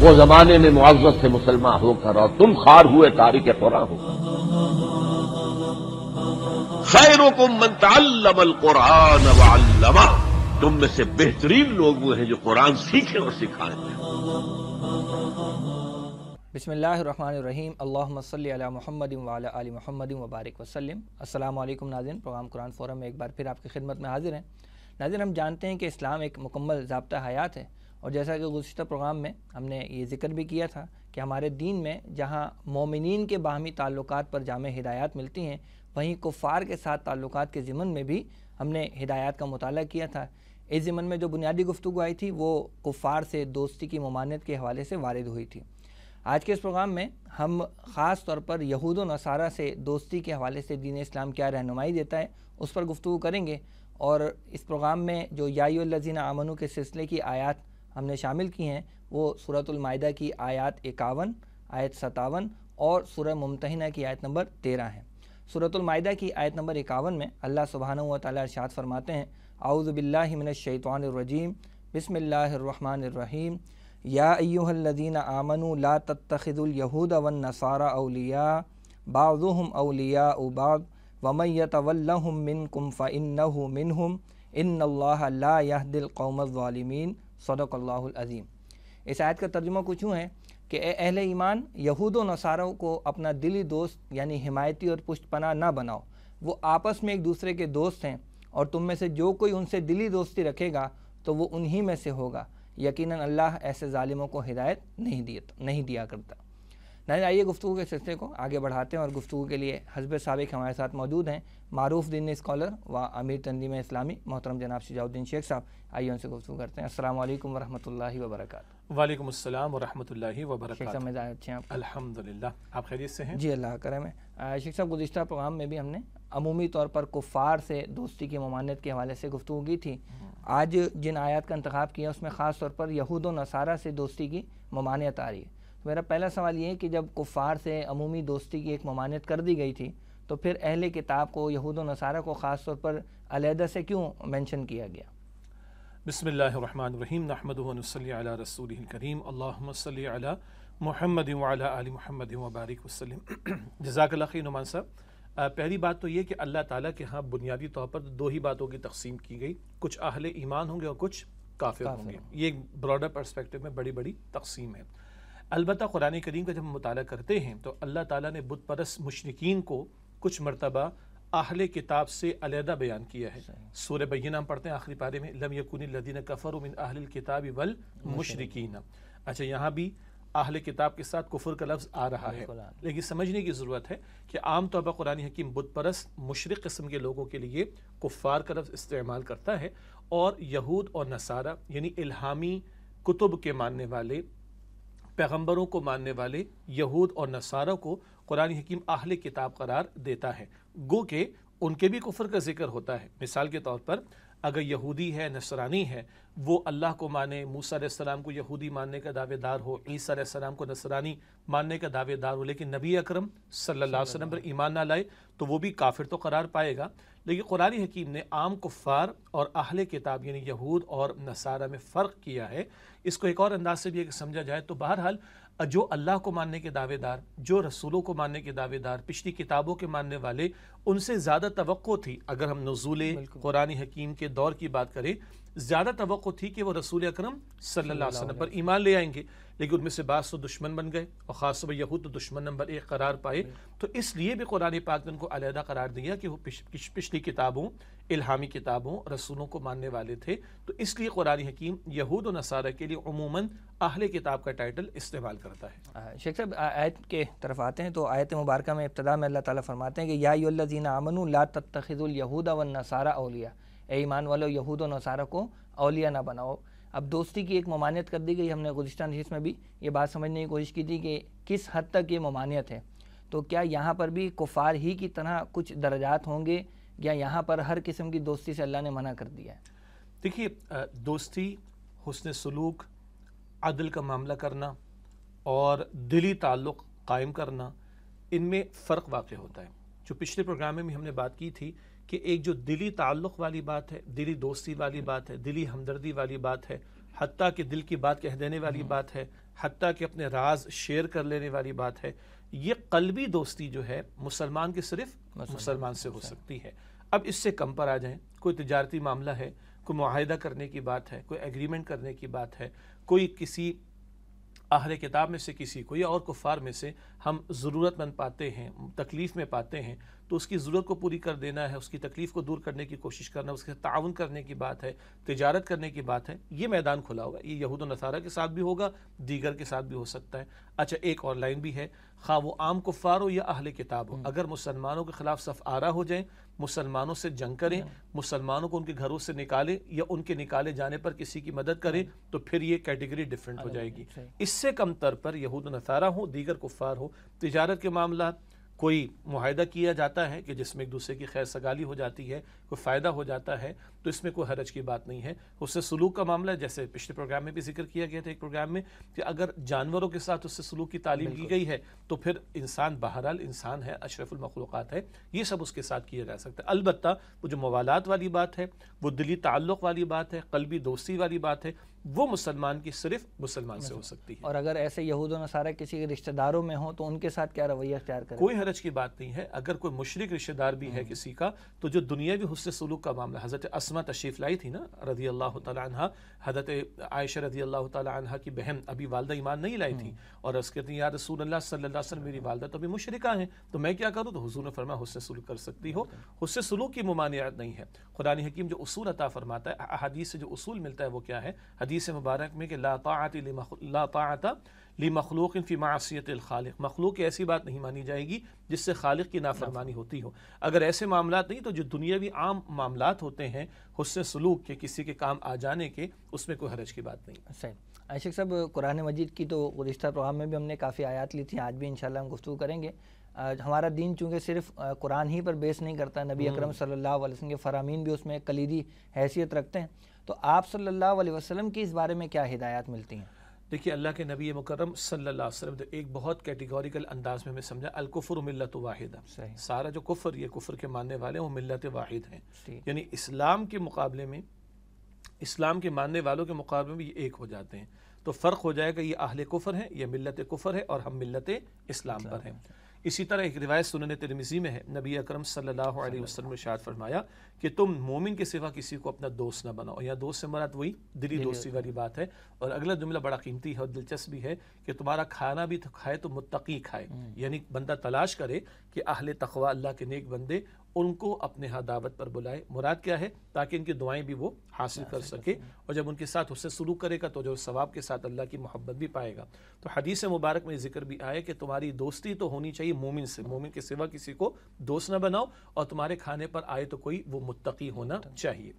وہ زمانے میں معزز سے مسلمان ہو کر اور تم خوار ہوئے تارک قرآن ہو. خیرکم من تعلم القرآن وعلمہ، تم میں سے بہترین لوگ وہ ہیں جو قرآن سیکھیں اور سکھائیں. بسم اللہ الرحمن الرحیم. اللہم صلی علی محمد وعلی آل محمد وبارک وسلم. السلام علیکم ناظرین، پروگرام قرآن فورم میں ایک بار پھر آپ کی خدمت میں حاضر ہیں. ناظرین، ہم جانتے ہیں کہ اسلام ایک مکمل ضابطہ حیات ہے، اور جیسا کہ گزشتہ پروگرام میں ہم نے یہ ذکر بھی کیا تھا کہ ہمارے دین میں جہاں مومنین کے باہمی تعلقات پر جامع ہدایات ملتی ہیں، وہیں کفار کے ساتھ تعلقات کے ضمن میں بھی ہم نے ہدایات کا مطالعہ کیا تھا. اس ضمن میں جو بنیادی گفتگو آئی تھی وہ کفار سے دوستی کی ممانعت کے حوالے سے وارد ہوئی تھی. آج کے اس پروگرام میں ہم خاص طور پر یہود و نصارہ سے دوستی کے حوالے سے دین اسلام کیا رہنمائی دیتا ہے اس پر گفتگو کریں گے. اور اس پروگرام میں جو یا ایھا الذین آمنوا کے سلسلے کی آیات ہم نے شامل کی ہیں وہ سورۃ المائدہ کی آیات 51، آیت 57 اور سورہ ممتحنہ کی آیت نمبر 13 ہیں. سورۃ المائدہ کی آیت نمبر 51 میں اللہ سبحانہ و تعالیٰ ارشاد فرماتے ہیں: اعوذ باللہ من الشیطان الرجیم، بسم اللہ الرحمن الرحیم. یا ایھا الذین آمنوا لا تتخذوا اليہود والنصارى اولیاء بعضهم اولیاء بعض ومن یتولہم منکم فإنہ منہم ان اللہ لا یہدی القوم الظالمین. صدق اللہ العظیم. اس آیت کا ترجمہ کچھ یوں ہے کہ اے اہل ایمان، یہود و نصاروں کو اپنا دلی دوست یعنی حمایتی اور پشت پناہ نہ بناؤ. وہ آپس میں ایک دوسرے کے دوست ہیں، اور تم میں سے جو کوئی ان سے دلی دوستی رکھے گا تو وہ انہی میں سے ہوگا. یقیناً اللہ ایسے ظالموں کو ہدایت نہیں دیا کرتا. نہیں، آئیے گفتگو کے سلسلے کو آگے بڑھاتے ہیں، اور گفتگو کے لیے حزب سابق ہمارے ساتھ موجود ہیں معروف دینی اسکالر و امیر تنظیم اسلامی محترم جناب شجاع الدین شیخ صاحب. آئیے ان سے گفتگو کرتے ہیں. السلام علیکم ورحمۃ اللہ وبرکاتہ. وعلیکم السلام ورحمۃ اللہ وبرکاتہ. شیخ صاحب مزاج اچھے ہیں آپ؟ الحمدللہ. آپ خیریت سے ہیں؟ جی اللہ کا کرم ہے. شیخ صاحب، گزشتہ پروگرام میں بھی ہم نے عمومی طور پر کفار سے دوستی کی ممانعت کے حوالے سے گفتگو کی تھی. آج جن آیات کا انتخاب کیا اس میں خاص طور پر یہود و نصارہ سے دوستی کی ممانعت آ رہی ہے. میرا پہلا سوال یہ ہے کہ جب کفار سے عمومی دوستی کی ایک ممانعت کر دی گئی تھی تو پھر اہل کتاب کو، یہود و نصارہ کو خاص طور پر علیحدہ سے کیوں مینشن کیا گیا؟ بسم اللہ الرحمن الرحیم. نحمدہ و نصلی علی رسولہ الکریم. اللہم صلی علی محمد وعلی آل محمد وبارک وسلم. جزاک اللہ خیر نعمان صاحب. پہلی بات تو یہ کہ اللہ تعالیٰ کے ہاں بنیادی طور پر دو ہی باتوں کی تقسیم کی گئی، کچھ اہل ایمان ہوں گے اور کچھ کافر ہوں گے. یہ ایک براڈر پرسپیکٹو میں بڑی تقسیم ہے. البتہ قرآن کریم کا جب ہم مطالعہ کرتے ہیں تو اللہ تعالیٰ نے بت پرست مشرکین کو کچھ مرتبہ اہل کتاب سے علیحدہ بیان کیا ہے. سورہ بینہ ہم پڑھتے ہیں آخری پارے میں، لم یکن الذین کفروا من اہل الکتاب والمشرکین. اچھا، یہاں بھی اہل کتاب کے ساتھ کفر کا لفظ آ رہا ہے، لیکن سمجھنے کی ضرورت ہے کہ عام طور پر قرآن حکیم بت پرست مشرک قسم کے لوگوں کے لیے کفار کا لفظ استعمال کرتا ہے، اور یہود اور نصارہ یعنی الہامی کتب کے ماننے والے، پیغمبروں کو ماننے والے یہود اور نصارہ کو قرآن حکیم اہل کتاب قرار دیتا ہے. گو کہ ان کے بھی کفر کا ذکر ہوتا ہے. مثال کے طور پر اگر یہودی ہے، نصرانی ہے، وہ اللہ کو مانے، موسیٰ علیہ السلام کو یہودی ماننے کا دعوے دار ہو، عیسیٰ علیہ السلام کو نصرانی ماننے کا دعوے دار ہو، لیکن نبی اکرم صلی اللہ علیہ وسلم پر ایمان نہ لائے تو وہ بھی کافر تو قرار پائے گا. لیکن قرآن حکیم نے عام کفار اور اہل کتاب یعنی یہود اور نصارہ میں فرق کیا ہے. اس کو ایک اور انداز سے بھی اگر سمجھا جائے تو بہرحال جو اللہ کو ماننے کے دعوے دار، جو رسولوں کو ماننے کے دعوے دار، پچھلی کتابوں کے ماننے والے، ان سے زیادہ توقع تھی، اگر ہم نزول قرآن حکیم کے دور کی بات کریں، زیادہ توقع تھی کہ وہ رسول اکرم صلی اللہ علیہ وسلم پر ایمان لے آئیں گے. لیکن ان میں سے بعض تو دشمن بن گئے، اور خاص طور پر یہود تو دشمن نمبر 1 قرار پائے. تو اس لیے بھی قرآن پاک نے ان کو علیحدہ قرار دیا کہ وہ پچھلی کتابوں، الہامی کتابوں، رسولوں کو ماننے والے تھے. تو اس لیے قرآن حکیم یہود و نصارہ کے لیے عموماً اہل کتاب کا ٹائٹل استعمال کرتا ہے. شیخ صاحب، آیت کے طرف آتے ہیں تو آیت مبارکہ میں ابتدا میں اللہ تعالیٰ فرماتے ہیں کہ یا ایھا الذین آمنوا لا تتخذوا اليہود والنصارى اولیاء. اے ایمان والو، یہود و نصارہ کو اولیاء نہ بناؤ. اب دوستی کی ایک ممانعت کر دی گئی. ہم نے گزشتہ نشست میں بھی یہ بات سمجھنے کی کوشش کی تھی کہ کس حد تک یہ ممانعت ہے. تو کیا یہاں پر بھی کفار ہی کی طرح کچھ درجات ہوں گے، یا یہاں پر ہر قسم کی دوستی سے اللہ نے منع کر دیا ہے؟ دیکھیے، دوستی، حسن سلوک، عدل کا معاملہ کرنا اور دلی تعلق قائم کرنا، ان میں فرق واقع ہوتا ہے. جو پچھلے پروگرام میں ہم نے بات کی تھی کہ ایک جو دلی تعلق والی بات ہے، دلی دوستی والی بات ہے، دلی ہمدردی والی بات ہے، حتیٰ کہ دل کی بات کہہ دینے والی بات ہے، حتیٰ کہ اپنے راز شیئر کر لینے والی بات ہے، یہ قلبی دوستی جو ہے مسلمان کی صرف مسلمان سے ہو سکتی ہے۔ اب اس سے کم پر آ جائیں، کوئی تجارتی معاملہ ہے، کوئی معاہدہ کرنے کی بات ہے، کوئی ایگریمنٹ کرنے کی بات ہے، کوئی کسی اہل کتاب میں سے کسی کو یا اور کفار میں سے ہم ضرورت مند پاتے ہیں، تکلیف میں پاتے ہیں، تو اس کی ضرورت کو پوری کر دینا ہے، اس کی تکلیف کو دور کرنے کی کوشش کرنا، اس کے تعاون کرنے کی بات ہے، تجارت کرنے کی بات ہے، یہ میدان کھلا ہوا ہے۔ یہ یہود و نصارہ کے ساتھ بھی ہوگا، دیگر کے ساتھ بھی ہو سکتا ہے۔ اچھا، ایک اور لائن بھی ہے، خواہ وہ عام کفار ہو یا اہل کتاب ہو، اگر مسلمانوں کے خلاف صف آرا ہو جائیں، مسلمانوں سے جنگ کریں، مسلمانوں کو ان کے گھروں سے نکالیں یا ان کے نکالے جانے پر کسی کی مدد کریں، تو پھر یہ کیٹیگری ڈیفرنٹ ہو جائے گی۔ اس سے کم تر پر یہود و نصارہ ہو، دیگر کفار ہو، تجارت کے معاملات، کوئی معاہدہ کیا جاتا ہے کہ جس میں ایک دوسرے کی خیر سگالی ہو جاتی ہے، کوئی فائدہ ہو جاتا ہے، تو اس میں کوئی حرج کی بات نہیں ہے۔ اس سے سلوک کا معاملہ، جیسے پچھلے پروگرام میں بھی ذکر کیا گیا تھا ایک پروگرام میں، کہ اگر جانوروں کے ساتھ اس سے سلوک کی تعلیم کی گئی ہے تو پھر انسان بہرحال انسان ہے، اشرف المخلوقات ہے، یہ سب اس کے ساتھ کیا جا سکتا ہے۔ البتہ وہ جو موالات والی بات ہے، وہ دلی تعلق والی بات ہے، قلبی دوستی والی بات ہے، وہ مسلمان کی صرف مسلمان سے ہو سکتی ہے۔ اور اگر ایسے یہود و نصارہ کسی کے رشتہ داروں میں ہوں تو ان کے ساتھ کیا رویہ اختیار کریں؟ کوئی حرج کی بات نہیں ہے۔ اگر کوئی مشرک رشتہ دار بھی ہے کسی کا، تو جو دنیاوی حسن سلوک کا معاملہ، حضرت اسما تشریف لائی تھی نا رضی اللہ تعالی عنہ، حضرت عائشہ رضی اللہ تعالی عنہ کی بہن، ابھی والدہ ایمان نہیں لائی تھی، اور اس کہتی ہیں یا رسول اللہ صلی اللہ علیہ وسلم، میری والدہ تو ابھی مشرکہ ہیں، تو میں کیا کروں؟ تو حضور نے فرمایا حسن سلوک کر سکتی ہو، حسن سلوک کی ممانعت نہیں ہے۔ قرآن حکیم جو اصول عطا فرماتا ہے، احادیث سے جو اصول ملتا ہے وہ کیا ہے؟ حدیث مبارک میں کہ لا طاعت لمخلوق فی معصیت الخالق، مخلوق کی ایسی بات نہیں مانی جائے گی جس سے خالق کی نافرمانی ہوتی ہو۔ اگر ایسے معاملات نہیں، تو جو دنیاوی عام معاملات ہوتے ہیں حسن سلوک کے، کسی کے کام آ جانے کے، اس میں کوئی حرج کی بات نہیں۔ صحیح۔ عاشق صاحب، قرآن مجید کی تو گزشتہ پروگرام میں بھی ہم نے کافی آیات لی تھیں، آج بھی انشاءاللہ ہم گفتگو کریں گے۔ ہمارا دین چونکہ صرف قرآن ہی پر بیس نہیں کرتا، نبی اکرم صلی اللہ علیہ وسلم کے فرامین بھی اس میں کلیدی حیثیت رکھتے ہیں، تو آپ صلی اللہ علیہ وسلم کی اس بارے میں کیا ہدایات ملتی ہیں؟ دیکھیے، اللہ کے نبی مکرم صلی اللہ علیہ وسلم ایک بہت کیٹیگوریکل انداز میں ہمیں سمجھا، الکفر ملت واحدہ، سارا جو کفر، یہ کفر کے ماننے والے ہیں وہ ملت واحد ہیں، یعنی اسلام کے مقابلے میں، اسلام کے ماننے والوں کے مقابلے میں یہ ایک ہو جاتے ہیں۔ تو فرق ہو جائے گا، یہ اہل کفر ہیں، یہ ملت کفر ہے، اور ہم ملت اسلام پر ہیں۔ اسی طرح ایک روایت سنن ترمذی میں ہے، نبی اکرم صلی اللہ علیہ وسلم نے ارشاد فرمایا کہ تم مومن کے سوا کسی کو اپنا دوست نہ بناؤ۔ یا دوست سے مراد وہی دلی دوستی والی بات ہے۔ اور اگلا جملہ بڑا قیمتی ہے اور دلچسپ بھی ہے کہ تمہارا کھانا بھی کھائے تو متقی کھائے، یعنی بندہ تلاش کرے کہ اہل تقوی، اللہ کے نیک بندے، ان کو اپنے ہاں دعوت پر بلائے۔ مراد کیا ہے؟ تاکہ ان کی دعائیں بھی وہ حاصل کر سکے، اور جب ان کے ساتھ اس سے سلوک کرے گا تو جو ثواب کے ساتھ اللہ کی محبت بھی پائے گا۔ تو حدیث مبارک میں ذکر بھی آئے کہ تمہاری دوستی تو ہونی چاہیے مومن سے، مومن کے سوا کسی کو دوست نہ بناؤ، اور تمہارے کھانے پر آئے تو کوئی وہ متقی ہونا چاہیے۔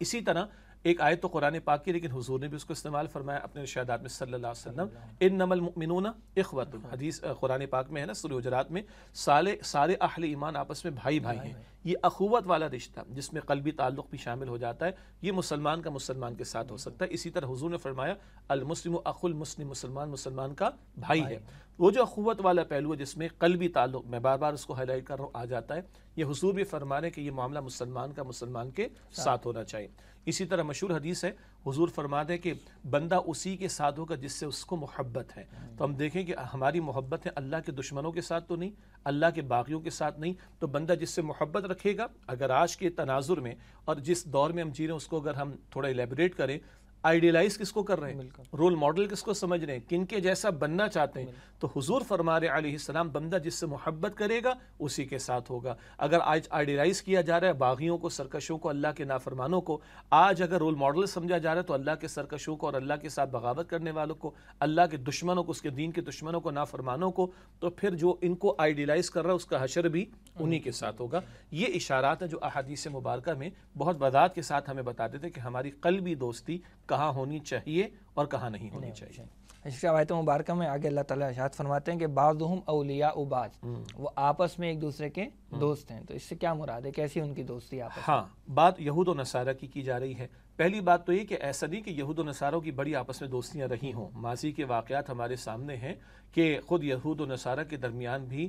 اسی طرح ایک آیت تو قرآن پاک کی، لیکن حضور نے بھی اس کو استعمال فرمایا اپنے ارشادات میں صلی اللہ علیہ وسلم، انما المؤمنون اخوۃ، حدیث قرآن پاک میں ہے نا، سورہ حجرات میں، سارے اہل ایمان آپس میں بھائی بھائی ہیں۔ یہ اخوت والا رشتہ جس میں قلبی تعلق بھی شامل ہو جاتا ہے، یہ مسلمان کا مسلمان کے ساتھ ہو سکتا ہے۔ اسی طرح حضور نے فرمایا المسلم اخو المسلم، مسلمان مسلمان کا بھائی ہے۔ وہ جو اخوت والا پہلو ہے جس میں قلبی تعلق، میں بار بار اس کو ہائی لائٹ کر رہا ہوں، آ جاتا ہے، یہ حضور بھی فرما رہے ہیں کہ یہ معاملہ مسلمان کا مسلمان کے ساتھ ہونا چاہیے۔ اسی طرح مشہور حدیث ہے، حضور فرماتے ہیں کہ بندہ اسی کے ساتھ ہوگا جس سے اس کو محبت ہے۔ تو ہم دیکھیں کہ ہماری محبت ہے اللہ کے دشمنوں کے ساتھ تو نہیں، اللہ کے باغیوں کے ساتھ نہیں، تو بندہ جس سے محبت رکھے گا، اگر آج کے تناظر میں اور جس دور میں ہم جی رہے ہیں اس کو اگر ہم تھوڑا ایلیبریٹ کریں، آئیڈیلائز کس کو کر رہے ہیں، رول ماڈل کس کو سمجھ رہے ہیں، کن کے جیسا بننا چاہتے ہیں، تو حضور فرما رہے علیہ السلام بندہ جس سے محبت کرے گا اسی کے ساتھ ہوگا۔ اگر آج آئیڈیلائز کیا جا رہا ہے باغیوں کو، سرکشوں کو، اللہ کے نافرمانوں کو، آج اگر رول ماڈل سمجھا جا رہا ہے تو اللہ کے سرکشوں کو اور اللہ کے ساتھ بغاوت کرنے والوں کو، اللہ کے دشمنوں کو، اس کے دین کے دشمنوں کو، نافرمانوں کو، تو پھر جو ان کو آئیڈیلائز کر رہا ہے اس کا حشر بھی انہی کے ساتھ ہوگا۔ یہ اشارات ہیں جو احادیث مبارکہ میں بہت وضاحت کے ساتھ ہمیں بتاتے تھے کہ ہماری قلبی دوستی کہاں ہونی چاہیے اور کہاں نہیں ہونی چاہیے۔ اس آیت مبارکہ میں آگے اللہ تعالیٰ ارشاد فرماتے ہیں کہ بعضهم اولیاء بعض، وہ آپس میں ایک دوسرے کے دوست ہیں۔ تو اس سے کیا مراد ہے، کیسی ان کی دوستی آپس میں؟ ہاں، بات یہود و نصارہ کی جا رہی ہے۔ پہلی بات تو یہ کہ ایسا نہیں کہ یہود و نصاروں کی بڑی آپس میں دوستیاں رہی ہوں، ماضی کے واقعات ہمارے سامنے ہیں کہ خود یہود و نصارہ کے درمیان بھی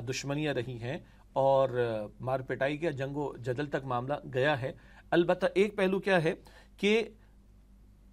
دشمنیاں رہی ہیں اور مار پٹائی کا، جنگ و جدل تک معاملہ گیا ہے۔ البتہ ایک پہلو کیا ہے کہ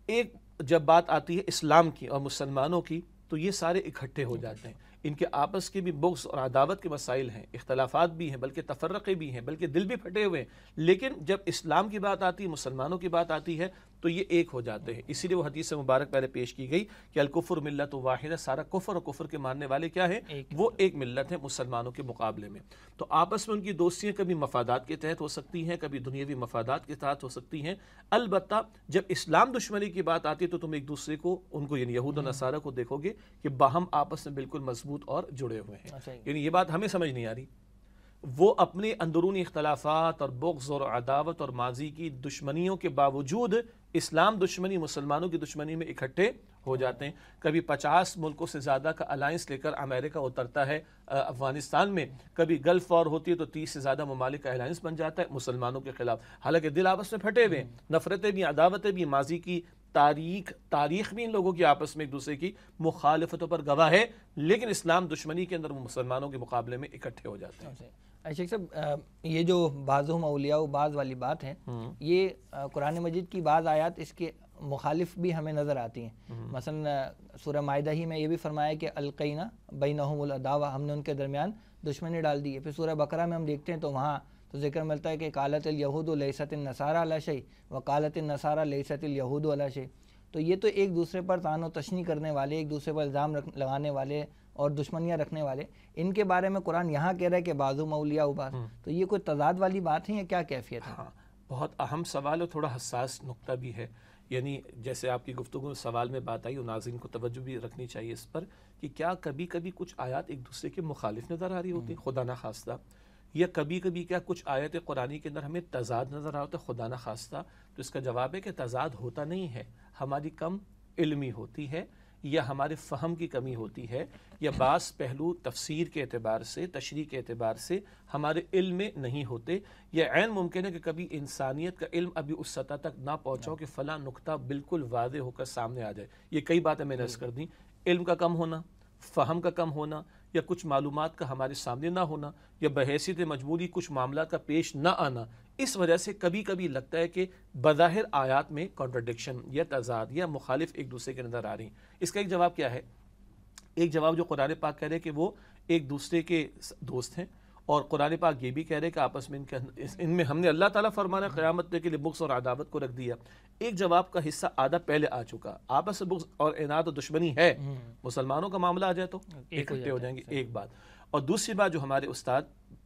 ایک جب بات آتی ہے اسلام کی اور مسلمانوں کی تو یہ سارے اکٹھے ہو جاتے ہیں. ان کے آپس کے بھی بغض اور عداوت کے مسائل ہیں، اختلافات بھی ہیں، بلکہ تفرقے بھی ہیں، بلکہ دل بھی پھٹے ہوئے ہیں، لیکن جب اسلام کی بات آتی ہے، مسلمانوں کی بات آتی ہے تو یہ ایک ہو جاتے ہیں. اسی لیے وہ حدیث مبارک پہلے پیش کی گئی کہ الکفر ملت واحدہ، سارا کفر اور کفر کے ماننے والے کیا ہیں؟ وہ ایک ملت ہے مسلمانوں کے مقابلے میں. تو آپس میں ان کی دوستیاں کبھی مفادات کے تحت ہو سکتی ہیں، کبھی دنیاوی مفادات کے تحت ہو سکتی ہیں. البتہ جب اسلام دشمنی کی بات آتی ہے تو تم ایک دوسرے کو، ان کو یعنی یہود و نصارہ کو دیکھو گے کہ باہم آپس میں بالکل مضبوط اور جڑے ہوئے ہیں. یعنی یہ بات ہمیں سمجھ نہیں آ رہی. وہ اپنے اندرونی اختلافات اور بغض اور عداوت اور ماضی کی دشمنیوں کے باوجود اسلام دشمنی، مسلمانوں کی دشمنی میں اکٹھے ہو جاتے ہیں. کبھی 50 ملکوں سے زیادہ کا الائنس لے کر امریکہ اترتا ہے افغانستان میں، کبھی گلف وار ہوتی ہے تو 30 سے زیادہ ممالک کا الائنس بن جاتا ہے مسلمانوں کے خلاف. حالانکہ دل آپس میں پھٹے ہوئے ہیں، نفرتیں بھی، عداوتیں بھی، ماضی کی تاریخ بھی ان لوگوں کی آپس میں ایک دوسرے کی مخالفتوں پر گواہ ہے، لیکن اسلام دشمنی کے اندر وہ مسلمانوں کے مقابلے میں اکٹھے ہو جاتے ہیں. شیخ صاحب، یہ جو بعضهم اولیاء و بعض والی بات ہے، یہ قرآن مجید کی بعض آیات اس کے مخالف بھی ہمیں نظر آتی ہیں. مثلا سورہ مائدہ ہی میں یہ بھی فرمایا کہ القینا بینہم العداوہ، ہم نے ان کے درمیان دشمنی ڈال دی ہے. پھر سورہ بقرہ میں ہم دیکھتے ہیں تو وہاں تو ذکر ملتا ہے کہ قالت الیہود لیست النصارى علی شیء وقالت النصارى لیست الیہود علی شیء. تو یہ تو ایک دوسرے پر طعن و تشنیع کرنے والے، ایک دوسرے پر الزام لگانے والے اور دشمنیاں رکھنے والے، ان کے بارے میں قرآن یہاں کہہ رہا ہے کہ بعضهم اولیاء و بعض. تو یہ کوئی تضاد والی بات ہے یا کیا کیفیت ہے؟ ہاں، بہت اہم سوال اور تھوڑا حساس نقطہ بھی ہے. یعنی جیسے آپ کی گفتگو میں سوال میں بات آئی اور ناظرین کو توجہ بھی رکھنی چاہیے اس پر کہ کیا کبھی کبھی کچھ آیات ایک دوسرے کے مخالف نظر آ رہی ہوتی ہیں خدا نخواستہ، یا کبھی کبھی کیا کچھ آیت قرآنی کے اندر ہمیں تضاد نظر آتا ہے خدا نخواستہ؟ تو اس کا جواب ہے کہ تضاد ہوتا نہیں ہے، ہماری کم علمی ہوتی ہے یا ہمارے فہم کی کمی ہوتی ہے، یا بعض پہلو تفسیر کے اعتبار سے، تشریح کے اعتبار سے ہمارے علم میں نہیں ہوتے، یا عین ممکن ہے کہ کبھی انسانیت کا علم ابھی اس سطح تک نہ پہنچا ہو کہ فلاں نقطہ بالکل واضح ہو کر سامنے آ جائے. یہ کئی باتیں میں نے عرض کر دیں، علم کا کم ہونا، فہم کا کم ہونا، یا کچھ معلومات کا ہمارے سامنے نہ ہونا، یا بحیثیت مجبوری کچھ معاملات کا پیش نہ آنا. اس وجہ سے کبھی کبھی لگتا ہے کہ بظاہر آیات میں کنٹرڈکشن یا تضاد یا مخالف ایک دوسرے کے نظر آ رہی ہیں. اس کا ایک جواب کیا ہے؟ ایک جواب جو قرآن پاک کہہ رہے کہ وہ ایک دوسرے کے دوست ہیں، اور قرآن پاک یہ بھی کہہ رہے کہ آپس میں ان میں ہم نے اللہ تعالیٰ فرمانا قیامت کے لیے بغض اور عداوت کو رکھ دیا. ایک جواب کا حصہ آدھا پہلے آ چکا، آپس میں بغض اور عناد و دشمنی ہے، مسلمانوں کا معاملہ آ جائے تو اکٹھے ہو جائیں گے. ایک بات. اور دوسری بات جو ہمارے استاد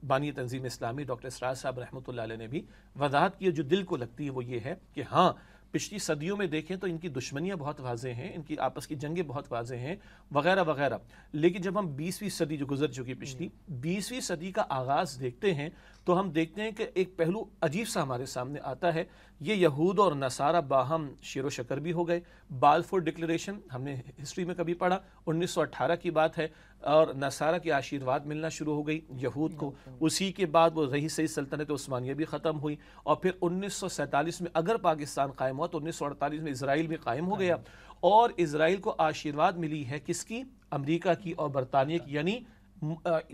بانی تنظیم اسلامی ڈاکٹر اسرار صاحب رحمۃ اللہ علیہ نے بھی وضاحت کی، جو دل کو لگتی ہے، وہ یہ ہے کہ ہاں پچھلی صدیوں میں دیکھیں تو ان کی دشمنیاں بہت واضح ہیں، ان کی آپس کی جنگیں بہت واضح ہیں وغیرہ وغیرہ. لیکن جب ہم 20ویں صدی جو گزر چکی، پچھلی 20ویں صدی کا آغاز دیکھتے ہیں تو ہم دیکھتے ہیں کہ ایک پہلو عجیب سا ہمارے سامنے آتا ہے. یہ یہود اور نصارہ باہم شیر و شکر بھی ہو گئے. بالفور ڈکلیریشن ہم نے ہسٹری میں کبھی پڑھا، 1918 کی بات ہے، اور نصارہ کی آشیرواد ملنا شروع ہو گئی یہود کو. اسی کے بعد وہ رئیسی سلطنت عثمانیہ بھی ختم ہوئی، اور پھر 1947 میں اگر پاکستان قائم ہوا تو 1948 میں اسرائیل بھی قائم ہو گیا. اور اسرائیل کو آشیرواد ملی ہے کس کی؟ امریکہ کی اور برطانیہ کی، یعنی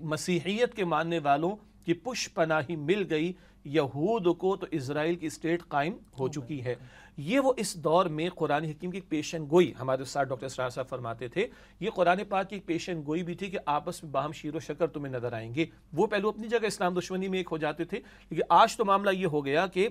مسیحیت کے ماننے والوں کی پش پناہی مل گئی یہود کو، تو اسرائیل کی اسٹیٹ قائم ہو چکی ہے. یہ وہ اس دور میں قرآن حکیم کی پیشن گوئی، ہمارے استاد ڈاکٹر اسرار صاحب فرماتے تھے یہ قرآن پاک کی پیشن گوئی بھی تھی کہ آپس میں باہم شیر و شکر تمہیں نظر آئیں گے. وہ پہلو اپنی جگہ اسلام دشمنی میں ایک ہو جاتے تھے، لیکن آج تو معاملہ یہ ہو گیا کہ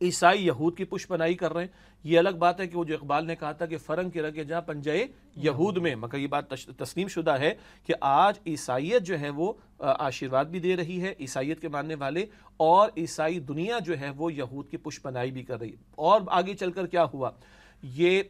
عیسائی یہود کی پش پناہی کر رہے ہیں. یہ الگ بات ہے کہ وہ جو اقبال نے کہا تھا کہ فرنگ کے رگے جہاں پنجے یہود میں، مگر یہ بات تسلیم شدہ ہے کہ آج عیسائیت جو ہے وہ آشیرواد بھی دے رہی ہے، عیسائیت کے ماننے والے، اور عیسائی دنیا جو ہے وہ یہود کی پش پناہی بھی کر رہی ہے. اور آگے چل کر کیا ہوا؟ یہ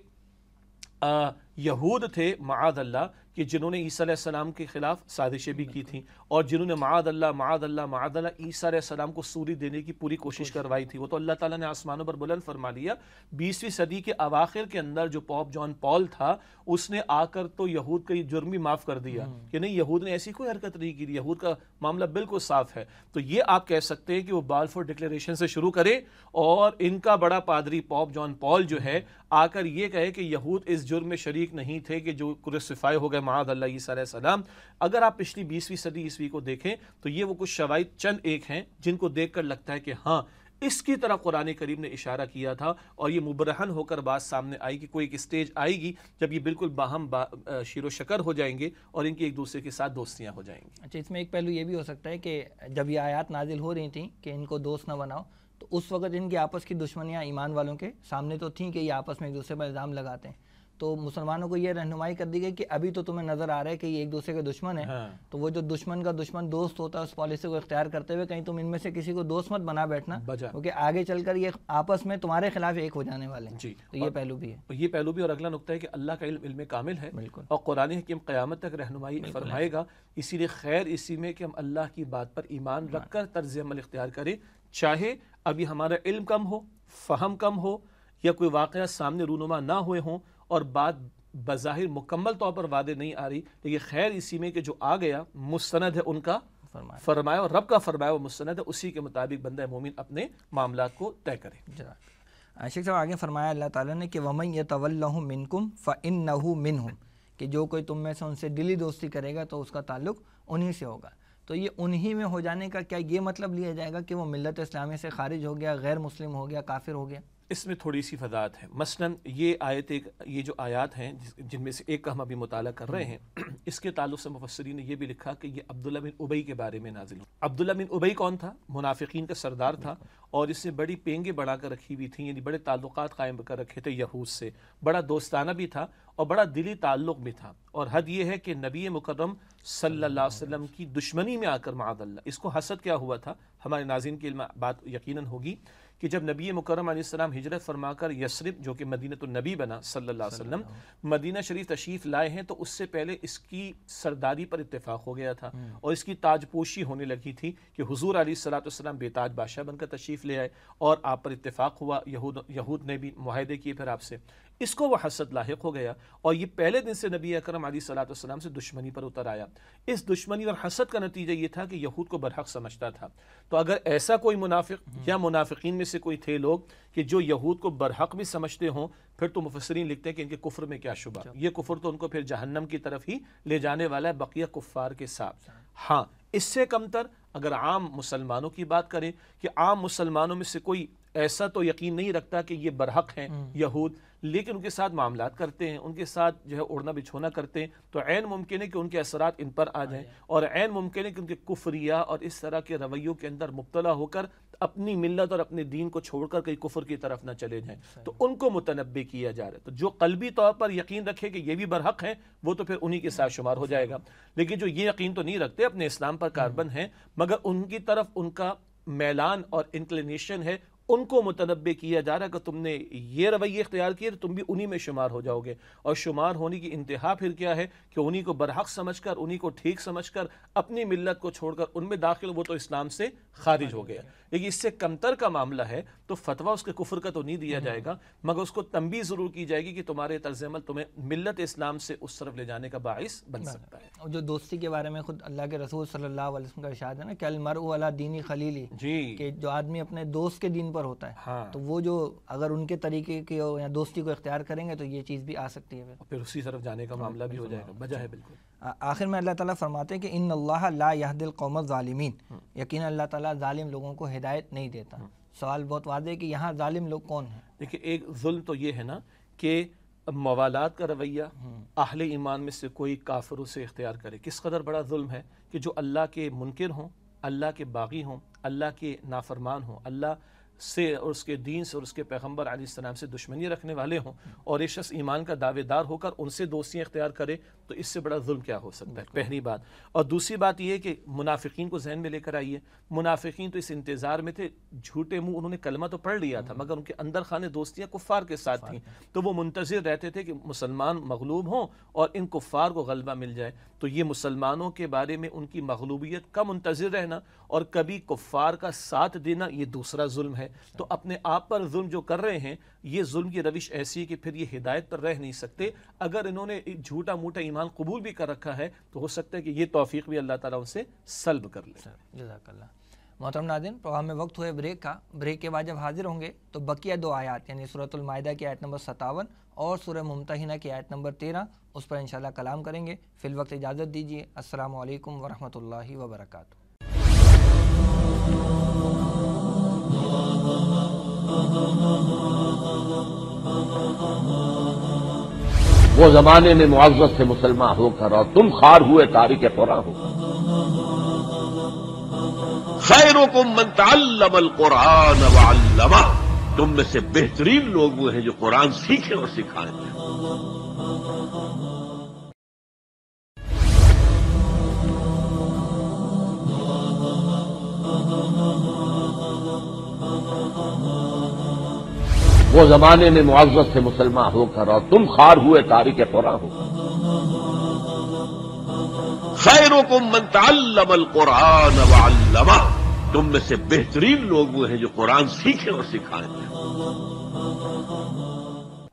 یہود تھے معاذ اللہ کہ جنہوں نے عیسیٰ علیہ السلام کے خلاف سازشیں بھی کی تھیں، اور جنہوں نے معاذ اللہ عیسیٰ علیہ السلام کو سوری دینے کی پوری کوشش کروائی تھی. وہ تو اللہ تعالیٰ نے آسمانوں پر بلند فرما لیا. 20ویں صدی کے اواخر کے اندر جو پوپ جان پال تھا، اس نے آ کر تو یہود کا یہ جرم بھی معاف کر دیا کہ نہیں، یہود نے ایسی کوئی حرکت نہیں کی، یہود کا معاملہ بالکل صاف ہے. تو یہ آپ کہہ سکتے ہیں کہ وہ بالفور ڈکلیریشن سے شروع کرے، اور ان کا بڑا پادری پوپ جان پال جو ہے آ کر یہ کہے کہ یہود اس جرم میں شریک نہیں تھے کہ جو کروسیفائی ہو گئے معاذ اللہ عیسیٰ علیہ السلام. اگر آپ پچھلی 20ویں صدی عیسوی کو دیکھیں تو یہ وہ کچھ شواہد چند ایک ہیں جن کو دیکھ کر لگتا ہے کہ ہاں اس کی طرح قرآن کریم نے اشارہ کیا تھا، اور یہ مبرہن ہو کر بات سامنے آئی کہ کوئی ایک اسٹیج آئے گی جب یہ بالکل باہم شیر و شکر ہو جائیں گے اور ان کی ایک دوسرے کے ساتھ دوستیاں ہو جائیں گی۔ اچھا، اس میں ایک پہلو یہ بھی ہو سکتا ہے کہ جب یہ آیات نازل ہو رہی تھیں کہ ان کو دوست نہ بناؤ، تو اس وقت ان کی آپس کی دشمنیاں ایمان والوں کے سامنے تو تھیں کہ یہ آپس میں ایک دوسرے پر الزام لگاتے ہیں، تو مسلمانوں کو یہ رہنمائی کر دی گئی کہ ابھی تو تمہیں نظر آ رہا ہے کہ یہ ایک دوسرے کے دشمن ہیں، تو وہ جو دشمن کا دشمن دوست ہوتا ہے اس پالیسی کو اختیار کرتے ہوئے کہیں تم ان میں سے کسی کو دوست مت بنا بیٹھنا، کیونکہ آگے چل کر یہ آپس میں تمہارے خلاف ایک ہو جانے والے ہیں۔ تو یہ پہلو بھی ہے، یہ پہلو بھی، اور اگلا نقطہ ہے کہ اللہ کا علم علم کامل ہے، اور قرآن حکیم قیامت تک رہنمائی فرمائے گا، اسی لیے خیر اسی میں کہ ہم اللہ کی بات پر ایمان رکھ کر طرز عمل اختیار کریں، چاہے ابھی ہمارا علم کم ہو، فہم کم ہو، یا کوئی واقعہ سامنے رونما نہ ہوئے ہوں اور بات بظاہر مکمل طور پر واضح نہیں آ رہی، لیکن خیر اسی میں کہ جو آ گیا مستند ہے ان کا فرمایا، اور رب کا فرمایا وہ مستند ہے، اسی کے مطابق بندہ مومن اپنے معاملات کو طے کرے۔ شیخ صاحب آگے فرمایا اللہ تعالیٰ نے کہ وَمَن يَتَوَلَّهُم مِّنكُمْ فَإِنَّهُ مِنْهُمْ، کہ جو کوئی تم میں سے ان سے دلی دوستی کرے گا تو اس کا تعلق انہی سے ہوگا۔ تو یہ انہی میں ہو جانے کا کیا یہ مطلب لیا جائے گا کہ وہ ملت اسلامیہ سے خارج ہو گیا، غیر مسلم ہو گیا، کافر ہو گیا؟ اس میں تھوڑی سی وضاحت ہے۔ مثلا یہ جو آیات ہیں جن میں سے ایک کا ہم ابھی مطالعہ کر رہے ہیں، اس کے تعلق سے مفسرین نے یہ بھی لکھا کہ یہ عبداللہ بن ابی کے بارے میں نازل ہو۔ عبداللہ بن ابی کون تھا؟ منافقین کا سردار تھا، اور اس نے بڑی پینگیں بڑھا کر رکھی ہوئی تھیں، یعنی بڑے تعلقات قائم کر رکھے تھے یہود سے، بڑا دوستانہ بھی تھا اور بڑا دلی تعلق بھی تھا، اور حد یہ ہے کہ نبی مکرم صلی اللہ علیہ وسلم کی دشمنی میں آ کر معاذ اللہ، اس کو حسد کیا ہوا تھا، ہمارے ناظرین کی بات یقیناً ہوگی کہ جب نبی مکرم علیہ السلام ہجرت فرما کر یثرب جو کہ مدینہ النبی بنا صلی اللہ علیہ وسلم، مدینہ شریف تشریف لائے ہیں، تو اس سے پہلے اس کی سرداری پر اتفاق ہو گیا تھا اور اس کی تاج پوشی ہونے لگی تھی کہ حضور علیہ السلام بے تاج بادشاہ بن کر تشریف لے آئے، اور آپ پر اتفاق ہوا، یہود نے بھی معاہدے کیے پھر آپ سے، اس کو وہ حسد لاحق ہو گیا، اور یہ پہلے دن سے نبی اکرم علیہ السلام سے دشمنی پر اتر آیا۔ اس دشمنی اور حسد کا نتیجہ یہ تھا کہ یہود کو برحق سمجھتا تھا۔ تو اگر ایسا کوئی منافق یا منافقین میں سے کوئی تھے لوگ کہ جو یہود کو برحق بھی سمجھتے ہوں، پھر تو مفسرین لکھتے ہیں کہ ان کے کفر میں کیا شبہ، یہ کفر تو ان کو پھر جہنم کی طرف ہی لے جانے والا ہے بقیہ کفار کے ساتھ۔ ہاں، اس سے کمتر اگر عام مسلمانوں کی بات کریں کہ عام مسلمانوں میں سے کوئی ایسا تو یقین نہیں رکھتا کہ یہ برحق ہیں یہود، لیکن ان کے ساتھ معاملات کرتے ہیں، ان کے ساتھ جو ہے اڑنا بچھونا کرتے ہیں، تو عین ممکن ہے کہ ان کے اثرات ان پر آ جائیں، اور عین ممکن ہے کہ ان کے کفریہ اور اس طرح کے رویوں کے اندر مبتلا ہو کر اپنی ملت اور اپنے دین کو چھوڑ کر کئی کفر کی طرف نہ چلے جائیں، تو ان کو متنبہ کیا جا رہا ہے۔ تو جو قلبی طور پر یقین رکھے کہ یہ بھی برحق ہیں، وہ تو پھر انہی کے ساتھ شمار ہو جائے گا، لیکن جو یہ یقین تو نہیں رکھتے، اپنے اسلام پر کاربند ہیں، مگر ان کی طرف ان کا میلان اور انکلینیشن ہے، ان کو متنبہ کیا جا رہا ہے کہ تم نے یہ رویہ اختیار کیے تو تم بھی انہی میں شمار ہو جاؤ گے، اور شمار ہونے کی انتہا پھر کیا ہے کہ انہی کو برحق سمجھ کر، انہی کو ٹھیک سمجھ کر، اپنی ملت کو چھوڑ کر ان میں داخل، وہ تو اسلام سے خارج ہو گیا۔ لیکن اس سے کمتر کا معاملہ ہے تو فتویٰ اس کے کفر کا تو نہیں دیا جائے گا، مگر اس کو تنبیہ ضرور کی جائے گی کہ تمہارے طرز عمل تمہیں ملت اسلام سے اس طرف لے جانے کا باعث بن سکتا ہے۔ اور جو دوستی کے بارے میں خود اللہ کے رسول صلی اللہ علیہ وسلم کا ارشاد ہے نا کہ المرء علی دین خلیلی، کہ جو آدمی اپنے دوست کے دین پر ہوتا ہے، تو وہ جو اگر ان کے طریقے کی یا دوستی کو اختیار کریں گے تو یہ چیز بھی آ سکتی ہے، پھر اسی طرف جانے کا معاملہ بھی ہو جائے گا، بجا ہے بالکل۔ آخر میں اللہ تعالیٰ فرماتے ہیں کہ ان اللہ لا یہدی القوم الظالمین، یقینا اللہ تعالیٰ ظالم لوگوں کو ہدایت نہیں دیتا۔ سوال بہت واضح ہے کہ یہاں ظالم لوگ کون ہیں؟ دیکھیں، ایک ظلم تو یہ ہے نا کہ موالات کا رویہ اہل ایمان میں سے کوئی کافروں سے اختیار کرے، کس قدر بڑا ظلم ہے کہ جو اللہ کے منکر ہوں، اللہ کے باغی ہوں، اللہ کے نافرمان ہوں، اللہ سے اور اس کے دین سے اور اس کے پیغمبر علیہ السلام سے دشمنی رکھنے والے ہوں، اور ایک شخص ایمان کا دعوے دار ہو کر ان سے دوستیاں اختیار کرے، تو اس سے بڑا ظلم کیا ہو سکتا ہے، پہلی بات۔ اور دوسری بات یہ کہ منافقین کو ذہن میں لے کر آئیے، منافقین تو اس انتظار میں تھے، جھوٹے منہ انہوں نے کلمہ تو پڑھ لیا تھا، مگر ان کے اندر خانے دوستیاں کفار کے ساتھ تھیں، تو وہ منتظر رہتے تھے کہ مسلمان مغلوب ہوں اور ان کفار کو غلبہ مل جائے۔ تو یہ مسلمانوں کے بارے میں ان کی مغلوبیت کا منتظر رہنا اور کبھی کفار کا ساتھ دینا، یہ دوسرا ظلم ہے۔ تو اپنے آپ پر ظلم جو کر رہے ہیں، یہ ظلم کی روش ایسی ہے کہ پھر یہ ہدایت پر رہ نہیں سکتے۔ اگر انہوں نے جھوٹا موٹا ایمان قبول بھی کر رکھا ہے تو ہو سکتا ہے کہ یہ توفیق بھی اللہ تعالیٰ ان سے سلب کر لے۔ جزاک اللہ۔ محترم ناظرین، پروگرام میں وقت ہوئے بریک کا، بریک کے بعد جب حاضر ہوں گے تو بقیہ دو آیات یعنی سورۃ المائدہ کی آیت نمبر 57 اور سورہ ممتحنہ کی آیت نمبر 13 اس پر انشاءاللہ کلام کریں گے۔ فی الوقت اجازت دیجیے۔ السلام علیکم ورحمۃ اللہ وبرکاتہ۔ وہ زمانے میں معزز تھے مسلمان ہو کر اور تم خوار ہوئے تارک قرآن ہو۔ خیرکم من تعلم القرآن وعلمہ، تم میں سے بہترین لوگ وہ ہیں جو قرآن سیکھیں اور سکھائیں۔ وہ زمانے میں معزز تھے مسلمان ہو کر اور تم خوار ہوئے تارک قرآن ہو۔ خیرکم من تعلم القرآن وعلمہ، تم میں سے بہترین لوگ وہ ہیں جو قرآن سیکھیں اور سکھائیں۔